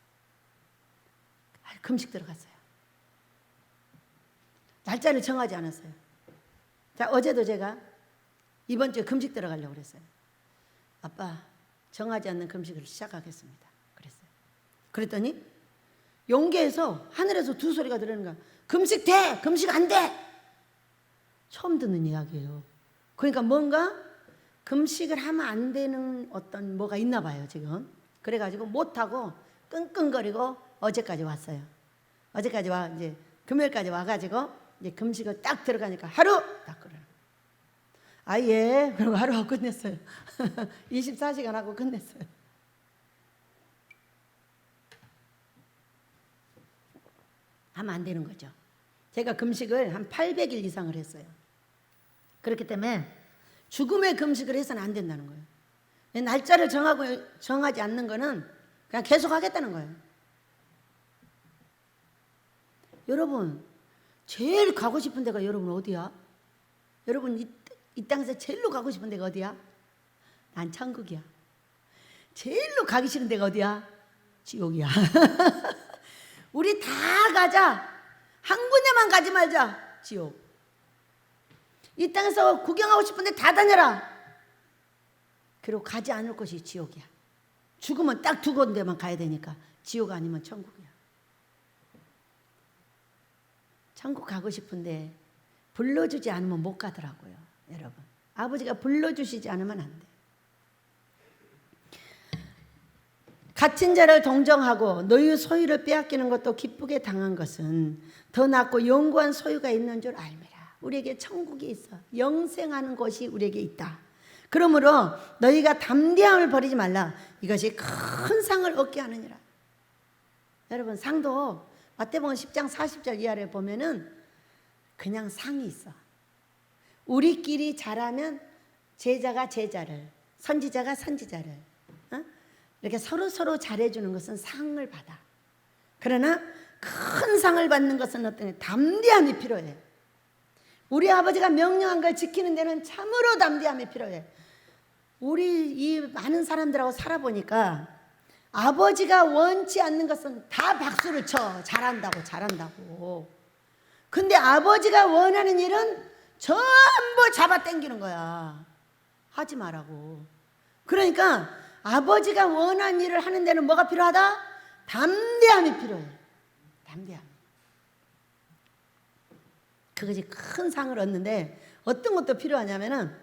금식 들어갔어요. 날짜를 정하지 않았어요. 자, 어제도 제가 이번 주에 금식 들어가려고 그랬어요. 아빠, 정하지 않는 금식을 시작하겠습니다. 그랬어요. 그랬더니 용계에서 하늘에서 두 소리가 들리는 거야. 금식 돼! 금식 안 돼! 처음 듣는 이야기예요. 그러니까 뭔가 금식을 하면 안 되는 어떤 뭐가 있나 봐요, 지금. 그래가지고 못하고 끙끙거리고 어제까지 왔어요. 어제까지 이제 금요일까지 와가지고 이제 금식을 딱 들어가니까 하루! 딱 그래요. 예. 그리고 하루하고 끝냈어요. 24시간 하고 끝냈어요. 하면 안 되는 거죠. 제가 금식을 한 800일 이상을 했어요. 그렇기 때문에 죽음의 금식을 해서는 안 된다는 거예요. 날짜를 정하지 않는 거는 그냥 계속 하겠다는 거예요. 여러분, 제일 가고 싶은 데가 여러분 어디야? 여러분 이 땅에서 제일로 가고 싶은 데가 어디야? 난 천국이야. 제일로 가기 싫은 데가 어디야? 지옥이야. 우리 다 가자. 한 군데만 가지 말자. 지옥. 이 땅에서 구경하고 싶은데 다 다녀라. 그리고 가지 않을 곳이 지옥이야. 죽으면 딱 두 군데만 가야 되니까 지옥 아니면 천국이야. 천국 가고 싶은데 불러주지 않으면 못 가더라고요. 여러분, 아버지가 불러주시지 않으면 안 돼. 갇힌 자를 동정하고 너희 소유를 빼앗기는 것도 기쁘게 당한 것은 더 낫고 영구한 소유가 있는 줄 알미라. 우리에게 천국이 있어. 영생하는 곳이 우리에게 있다. 그러므로 너희가 담대함을 버리지 말라. 이것이 큰 상을 얻게 하느니라. 여러분, 상도 마태복음 10장 40절 이하를 보면은 그냥 상이 있어. 우리끼리 잘하면 제자가 제자를, 선지자가 선지자를, 이렇게 서로 잘해주는 것은 상을 받아. 그러나 큰 상을 받는 것은 어떤 담대함이 필요해. 우리 아버지가 명령한 걸 지키는 데는 참으로 담대함이 필요해. 우리 이 많은 사람들하고 살아보니까 아버지가 원치 않는 것은 다 박수를 쳐. 잘한다고. 근데 아버지가 원하는 일은 전부 잡아 당기는 거야. 하지 말라고. 그러니까 아버지가 원하는 일을 하는 데는 뭐가 필요하다? 담대함이 필요해. 담대함. 그것이 큰 상을 얻는데 어떤 것도 필요하냐면은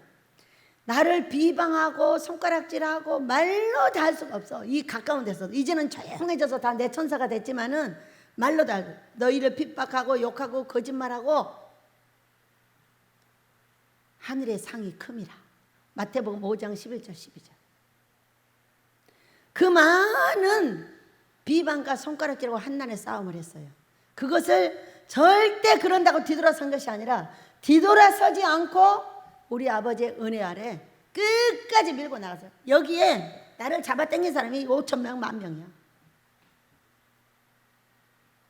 나를 비방하고 손가락질하고 말로 다 할 수가 없어. 이 가까운 데서 이제는 조용해져서 다 내 천사가 됐지만은 말로 다 너희를 핍박하고 욕하고 거짓말하고 하늘의 상이 큼이라. 마태복음 5장 11절 12절. 그 많은 비방과 손가락질하고 한난의 싸움을 했어요. 그것을 절대 그런다고 뒤돌아선 것이 아니라 뒤돌아서지 않고 우리 아버지의 은혜 아래 끝까지 밀고 나갔어요. 여기에 나를 잡아당긴 사람이 5,000명, 10,000명이야.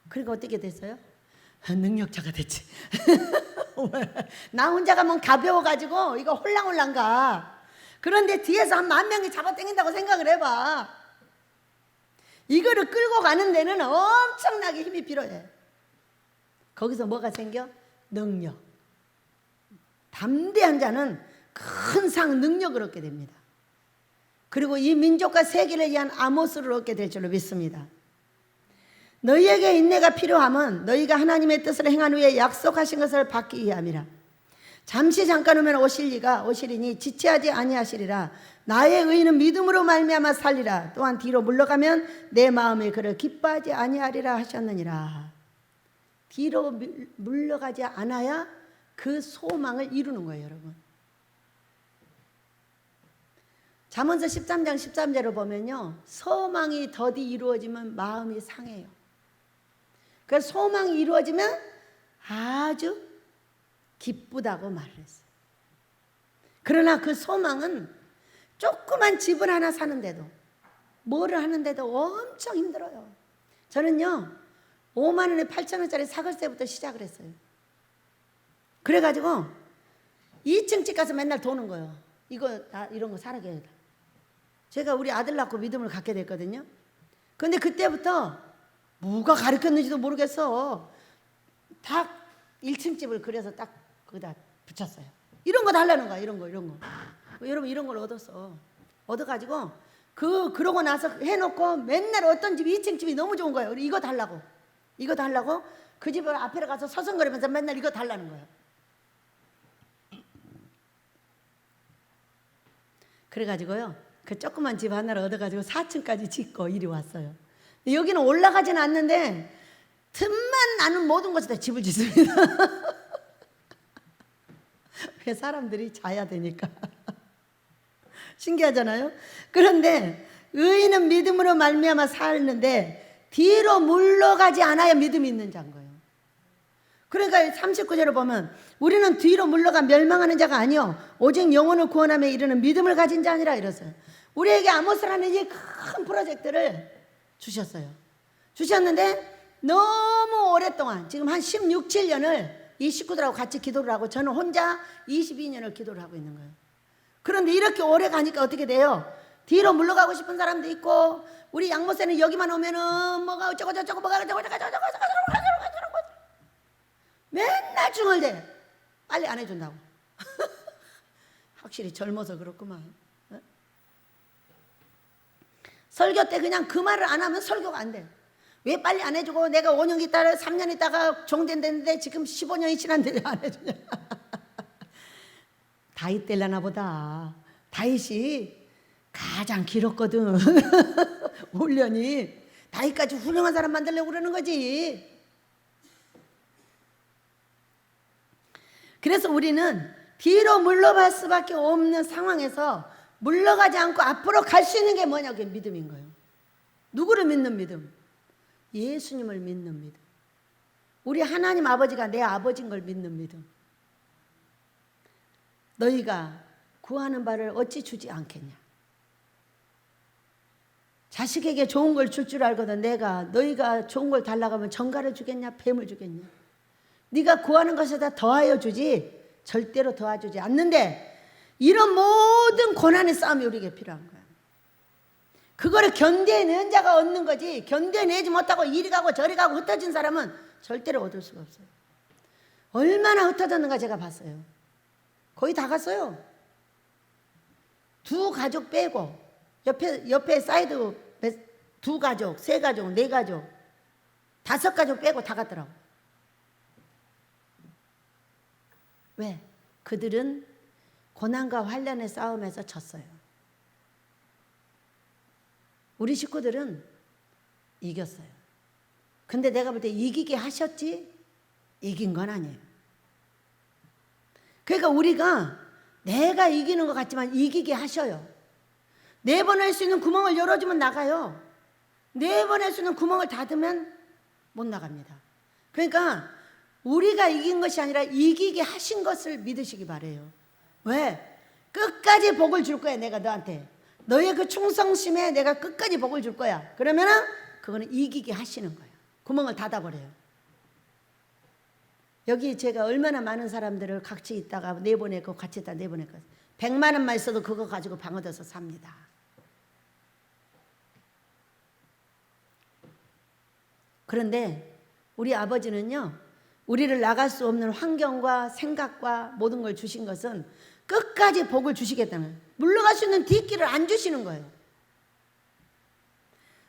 그리고 어떻게 됐어요? 능력자가 됐지. 나 혼자 가면 가벼워가지고 이거 홀랑홀랑 가. 그런데 뒤에서 한 10,000명이 잡아당긴다고 생각을 해봐. 이거를 끌고 가는 데는 엄청나게 힘이 필요해. 거기서 뭐가 생겨? 능력. 담대한 자는 큰 상 능력을 얻게 됩니다. 그리고 이 민족과 세계를 위한 아모스를 얻게 될 줄로 믿습니다. 너희에게 인내가 필요하면 너희가 하나님의 뜻을 행한 후에 약속하신 것을 받기 위함이라. 잠시 잠깐 오면 오시리니 지체하지 아니하시리라. 나의 의인은 믿음으로 말미암아 살리라. 또한 뒤로 물러가면 내 마음에 그를 기뻐하지 아니하리라 하셨느니라. 뒤로 물러가지 않아야 그 소망을 이루는 거예요, 여러분. 잠언서 13장 13절을 보면요, 소망이 더디 이루어지면 마음이 상해요. 그래서 소망이 이루어지면 아주 기쁘다고 말을 했어요. 그러나 그 소망은 조그만 집을 하나 사는데도, 뭐를 하는데도 엄청 힘들어요. 저는요 5만 원에 8천 원짜리 사글세부터 시작을 했어요. 그래가지고 2층 집 가서 맨날 도는 거예요. 이거 이런 거 사라게 해야 돼. 제가 우리 아들 낳고 믿음을 갖게 됐거든요. 근데 그때부터 뭐가 가르쳤는지도 모르겠어. 딱 1층 집을 그려서 딱 거기다 붙였어요. 이런 거 달라는 거야. 이런 거. 여러분 이런 걸 얻어가지고 그러고 나서 해놓고 맨날 어떤 집이 2층 집이 너무 좋은 거예요. 이거 달라고 그 집을 앞에 가서 서성거리면서 맨날 이거 달라는 거예요. 그래가지고요 그 조그만 집 하나를 얻어가지고 4층까지 짓고 이리 왔어요. 여기는 올라가지는 않는데 틈만 나는 모든 곳에다 집을 짓습니다. 왜? 사람들이 자야 되니까. 신기하잖아요. 그런데 의인은 믿음으로 말미암아 살는데 뒤로 물러가지 않아야 믿음이 있는 자인 거예요. 그러니까 39절을 보면 우리는 뒤로 물러가 멸망하는 자가 아니요 오직 영혼을 구원함에 이르는 믿음을 가진 자니라 이랬어요. 우리에게 아모스라는 이 큰 프로젝트를 주셨는데 너무 오랫동안 지금 한 16, 17년을 이 식구들하고 같이 기도를 하고 저는 혼자 22년을 기도를 하고 있는 거예요. 그런데 이렇게 오래 가니까 어떻게 돼요? 뒤로 물러가고 싶은 사람도 있고 우리 양모세는 여기만 오면은 뭐가 어쩌고 저쩌고 뭐가 어쩌고 저쩌고 맨날 중얼대. 빨리 안 해준다고. 확실히 젊어서 그렇구만. 설교 때 그냥 그 말을 안 하면 설교가 안 돼. 왜 빨리 안 해주고 내가 5년 있다가 3년 있다가 종된됐는데 지금 15년이 지났는데 왜 안 해주냐. 다윗 때려나 보다. 다윗이 가장 길었거든. 5년이. 다윗까지 훌륭한 사람 만들려고 그러는 거지. 그래서 우리는 뒤로 물러갈 수밖에 없는 상황에서 물러가지 않고 앞으로 갈 수 있는 게 뭐냐? 그게 믿음인 거예요. 누구를 믿는 믿음? 예수님을 믿는 믿음. 우리 하나님 아버지가 내 아버지인 걸 믿는 믿음. 너희가 구하는 바를 어찌 주지 않겠냐? 자식에게 좋은 걸 줄 줄 알거든 내가 너희가 좋은 걸 달라고 하면 전갈을 주겠냐? 뱀을 주겠냐? 네가 구하는 것에다 더하여 주지 절대로 더해주지 않는데 이런 모든 고난의 싸움이 우리에게 필요한 거야. 그거를 견뎌내는 자가 얻는 거지 견뎌내지 못하고 이리 가고 저리 가고 흩어진 사람은 절대로 얻을 수가 없어요. 얼마나 흩어졌는가 제가 봤어요. 거의 다 갔어요. 2 가족 빼고 옆에 사이드 2 가족, 3 가족, 4 가족, 5 가족 빼고 다 갔더라고. 왜? 그들은 고난과 환난의 싸움에서 졌어요. 우리 식구들은 이겼어요. 근데 내가 볼 때 이기게 하셨지 이긴 건 아니에요. 그러니까 우리가 내가 이기는 것 같지만 이기게 하셔요. 내보낼 수 있는 구멍을 열어주면 나가요. 내보낼 수 있는 구멍을 닫으면 못 나갑니다. 그러니까 우리가 이긴 것이 아니라 이기게 하신 것을 믿으시기 바래요. 왜? 끝까지 복을 줄 거야 내가 너한테. 너의 그 충성심에 내가 끝까지 복을 줄 거야. 그러면은 그거는 이기게 하시는 거예요. 구멍을 닫아버려요. 여기 제가 얼마나 많은 사람들을 같이 있다가 내보내고 같이 있다가 내보내고 100만 원만 있어도 그거 가지고 방 얻어서 삽니다. 그런데 우리 아버지는요 우리를 나갈 수 없는 환경과 생각과 모든 걸 주신 것은 끝까지 복을 주시겠다는 물러갈 수 있는 뒷길을 안 주시는 거예요.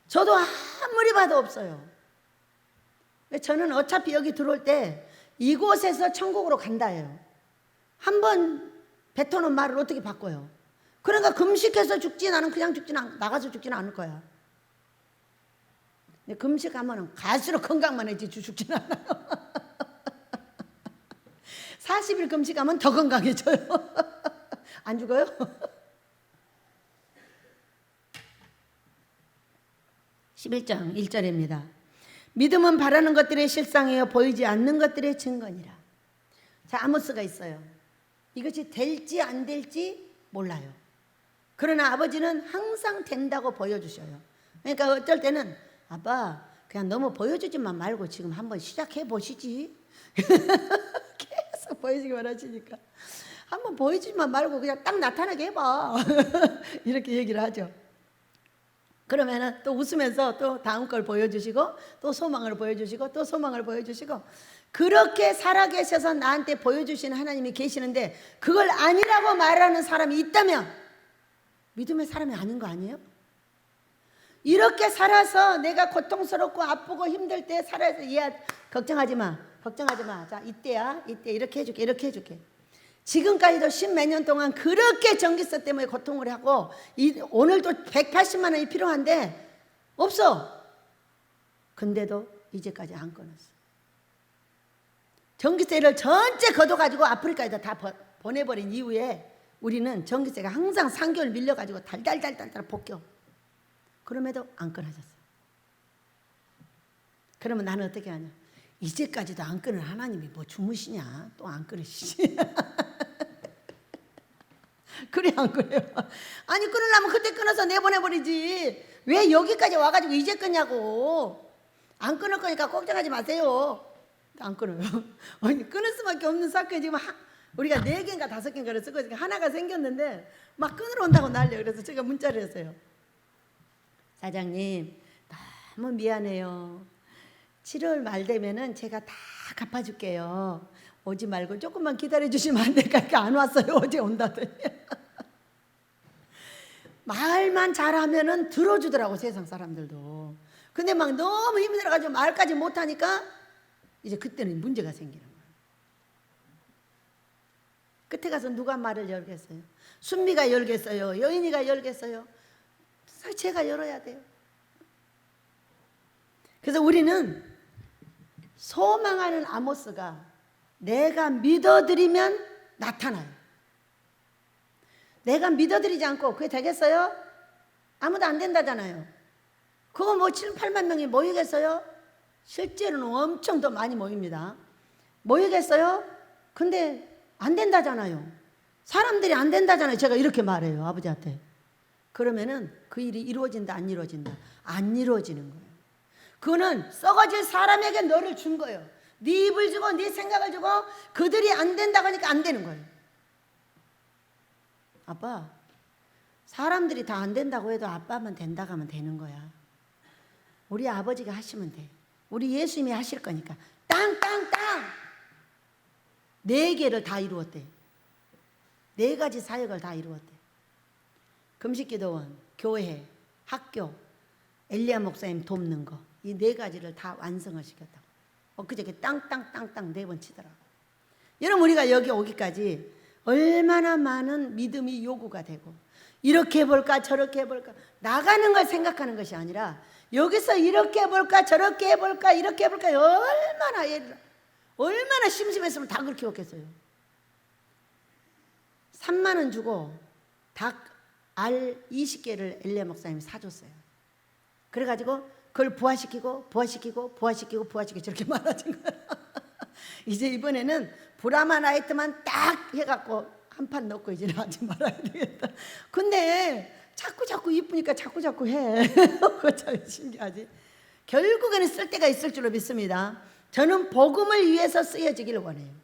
저도 아무리 봐도 없어요. 저는 어차피 여기 들어올 때 이곳에서 천국으로 간다예요. 한번 뱉어놓은 말을 어떻게 바꿔요? 그러니까 금식해서 죽지, 나는 그냥 나가서 죽지는 않을 거야. 근데 금식하면 갈수록 건강만 해지 죽지는 않아요. 40일 금식하면 더 건강해져요. 안 죽어요? (11장) 1절입니다. 믿음은 바라는 것들의 실상이요 보이지 않는 것들의 증거니라. 자, 아모스가 있어요. 이것이 될지 안 될지 몰라요. 그러나 아버지는 항상 된다고 보여주셔요. 그러니까 어떨 때는 아빠 그냥 너무 보여주지만 말고 지금 한번 시작해 보시지. 계속 보여주기 원하시니까 한번 보여주지만 말고 그냥 딱 나타나게 해봐. 이렇게 얘기를 하죠. 그러면은 또 웃으면서 또 다음 걸 보여주시고 또 소망을 보여주시고 또 소망을 보여주시고, 그렇게 살아계셔서 나한테 보여주시는 하나님이 계시는데 그걸 아니라고 말하는 사람이 있다면 믿음의 사람이 아닌 거 아니에요? 이렇게 살아서 내가 고통스럽고 아프고 힘들 때 살아서 얘야 걱정하지 마. 자, 이때야, 이때 이렇게 해줄게. 지금까지도 십몇 년 동안 그렇게 전기세 때문에 고통을 하고 오늘도 180만 원이 필요한데 없어. 근데도 이제까지 안 끊었어. 전기세를 전체 걷어가지고 아프리카에다 다 보내버린 이후에 우리는 전기세가 항상 3개월 밀려가지고 달달달 볶여. 그럼에도 안 끊어졌어. 그러면 나는 어떻게 하냐? 이제까지도 안 끊은 하나님이 뭐 주무시냐? 또 안 끊으시지. 그래 안 그래요? 아니 끊으려면 그때 끊어서 내보내버리지. 왜 여기까지 와가지고 이제 끊냐고. 안 끊을 거니까 걱정하지 마세요. 안 끊어요. 아니 끊을 수밖에 없는 사건이 지금 우리가 4개인가 5개인가를 쓰고 있으니까 하나가 생겼는데 막 끊으러 온다고 난리예요. 그래서 제가 문자를 했어요. 사장님 너무 미안해요. 7월 말 되면은 제가 다 갚아줄게요. 오지 말고 조금만 기다려주시면 안 될까? 이렇게 안 왔어요. 어제 온다더니. 말만 잘하면은 들어주더라고, 세상 사람들도. 근데 막 너무 힘들어가지고 말까지 못하니까 이제 그때는 문제가 생기는 거예요. 끝에 가서 누가 말을 열겠어요? 순미가 열겠어요? 여인이가 열겠어요? 제가 열어야 돼요. 그래서 우리는 소망하는 아모스가 내가 믿어드리면 나타나요. 내가 믿어드리지 않고 그게 되겠어요? 아무도 안 된다잖아요. 그거 뭐 7, 8만 명이 모이겠어요? 실제로는 엄청 더 많이 모입니다. 모이겠어요? 근데 안 된다잖아요. 사람들이 안 된다잖아요. 제가 이렇게 말해요, 아버지한테. 그러면은 그 일이 이루어진다, 안 이루어진다? 안 이루어지는 거예요. 그거는 썩어질 사람에게 너를 준 거예요. 네 입을 주고 네 생각을 주고 그들이 안 된다고 하니까 안 되는 거예요. 아빠, 사람들이 다 안 된다고 해도 아빠만 된다고 하면 되는 거야. 우리 아버지가 하시면 돼. 우리 예수님이 하실 거니까. 땅땅땅 4개를 다 이루었대. 4가지 사역을 다 이루었대. 금식기도원, 교회, 학교, 엘리야 목사님 돕는 거, 이 4가지를 다 완성을 시켰다고. 엊그저께 땅땅땅땅 4번 치더라고. 여러분, 우리가 여기 오기까지 얼마나 많은 믿음이 요구가 되고, 이렇게 해볼까 저렇게 해볼까 나가는 걸 생각하는 것이 아니라 여기서 이렇게 해볼까 저렇게 해볼까 이렇게 해볼까, 얼마나 심심했으면 다 그렇게 했겠어요. 3만 원 주고 닭 알 20개를 엘리야 목사님이 사줬어요. 그래가지고 그걸 부화시키고 저렇게 많아진 거예요. 이제 이번에는 브라마 라이트만 딱 해갖고 한 판 넣고 이제 하지 말아야 되겠다. 근데 자꾸 이쁘니까 자꾸 해. 그거 참 신기하지. 결국에는 쓸 때가 있을 줄로 믿습니다. 저는 복음을 위해서 쓰여지기를 원해요.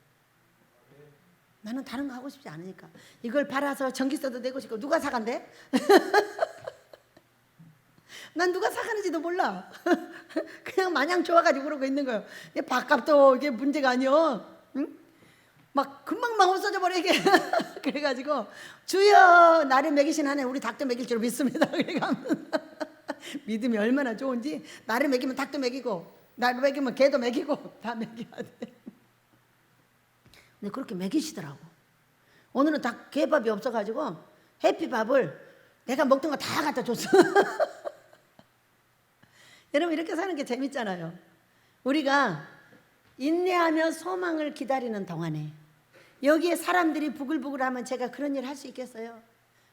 나는 다른 거 하고 싶지 않으니까. 이걸 팔아서 전기세도 내고 싶고. 누가 사간대? 난 누가 사가는지도 몰라. 그냥 마냥 좋아가지고 그러고 있는 거예요. 밥값도 이게 문제가 아니요. 응? 막 금방 없어져 버려 이게. 그래가지고 주여 나를 먹이신 하나님 우리 닭도 먹일 줄 믿습니다. 그래가면 믿음이 얼마나 좋은지. 나를 먹이면 닭도 먹이고 나를 먹이면 개도 먹이고 다 먹여야 돼. 근데 그렇게 먹이시더라고. 오늘은 다 개밥이 없어가지고 해피밥을 내가 먹던 거 다 갖다 줬어. 여러분 이렇게 사는 게 재밌잖아요. 우리가 인내하며 소망을 기다리는 동안에 여기에 사람들이 부글부글하면 제가 그런 일 할 수 있겠어요?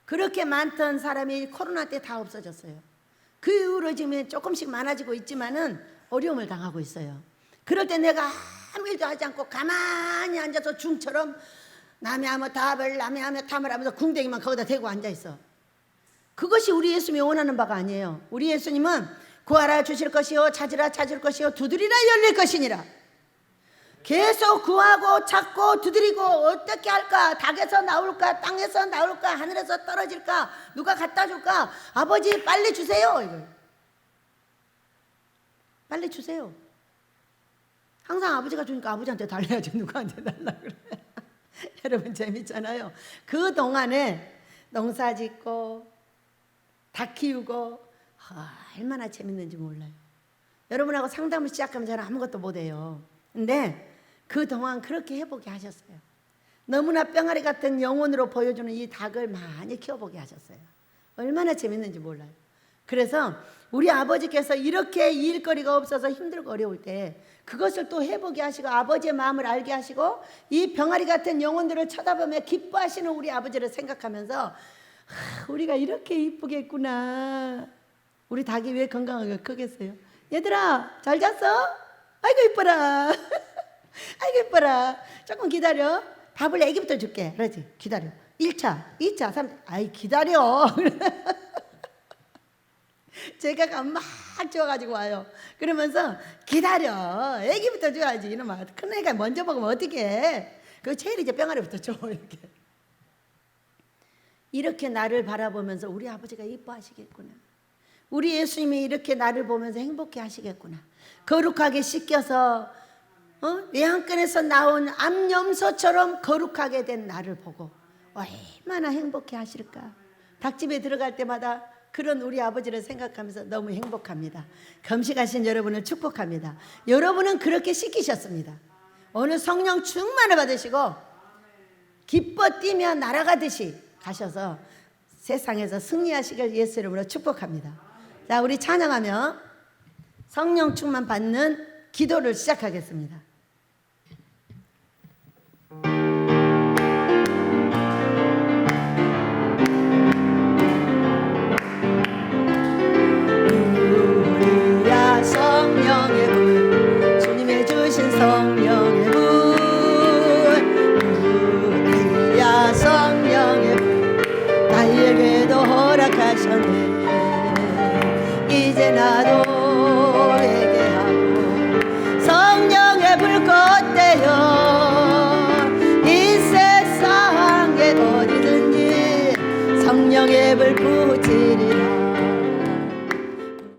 그렇게 많던 사람이 코로나 때 다 없어졌어요. 그 이후로 지금 조금씩 많아지고 있지만은 어려움을 당하고 있어요. 그럴 때 내가 아무 일도 하지 않고 가만히 앉아서 중처럼 남이 하면 답을 남이 하면 탐을 하면서 궁뎅이만 거기다 대고 앉아있어. 그것이 우리 예수님이 원하는 바가 아니에요. 우리 예수님은 구하라 주실 것이요 찾으라 찾을 것이요 두드리라 열릴 것이니라. 계속 구하고 찾고 두드리고 어떻게 할까? 닭에서 나올까? 땅에서 나올까? 하늘에서 떨어질까? 누가 갖다 줄까? 아버지 빨리 주세요. 이걸. 빨리 주세요. 항상 아버지가 주니까 아버지한테 달래야지 누구한테 달라 그래. 여러분 재밌잖아요. 그 동안에 농사 짓고 닭 키우고 얼마나 재밌는지 몰라요. 여러분하고 상담을 시작하면 저는 아무것도 못해요. 근데 그 동안 그렇게 해보게 하셨어요. 너무나 뿅아리 같은 영혼으로 보여주는 이 닭을 많이 키워보게 하셨어요. 얼마나 재밌는지 몰라요. 그래서 우리 아버지께서 이렇게 일거리가 없어서 힘들고 어려울 때 그것을 또 해보게 하시고 아버지의 마음을 알게 하시고 이 병아리 같은 영혼들을 쳐다보며 기뻐하시는 우리 아버지를 생각하면서 우리가 이렇게 이쁘겠구나. 우리 닭이 왜 건강하게 크겠어요? 얘들아 잘 잤어? 아이고 이뻐라. 아이고 이뻐라. 조금 기다려. 밥을 애기부터 줄게. 그러지 기다려. 1차 2차 3차 아이 기다려. 제가 가면 막 줘가지고 와요. 그러면서 기다려. 애기부터 줘야지. 이놈아 큰 애가 먼저 먹으면 어떡해. 그 제일 이제 병아리부터 줘. 이렇게 나를 바라보면서 우리 아버지가 이뻐하시겠구나. 우리 예수님이 이렇게 나를 보면서 행복해 하시겠구나. 거룩하게 씻겨서 내 한끈에서 나온 암염소처럼 거룩하게 된 나를 보고 얼마나 행복해 하실까. 닭집에 들어갈 때마다 그런 우리 아버지를 생각하면서 너무 행복합니다. 금식하신 여러분을 축복합니다. 여러분은 그렇게 씻기셨습니다. 오늘 성령 충만을 받으시고 기뻐 뛰며 날아가듯이 가셔서 세상에서 승리하시길 예수 이름으로 축복합니다. 자, 우리 찬양하며 성령 충만 받는 기도를 시작하겠습니다. 우리야 성령의 불 주님의 주신 성령의 불 우리야 성령의 불 나에게도 허락하셨네. 이제 나도 회개하고 성령의 불 걷대요. 이 세상에 어디든지 성령의 불 붙이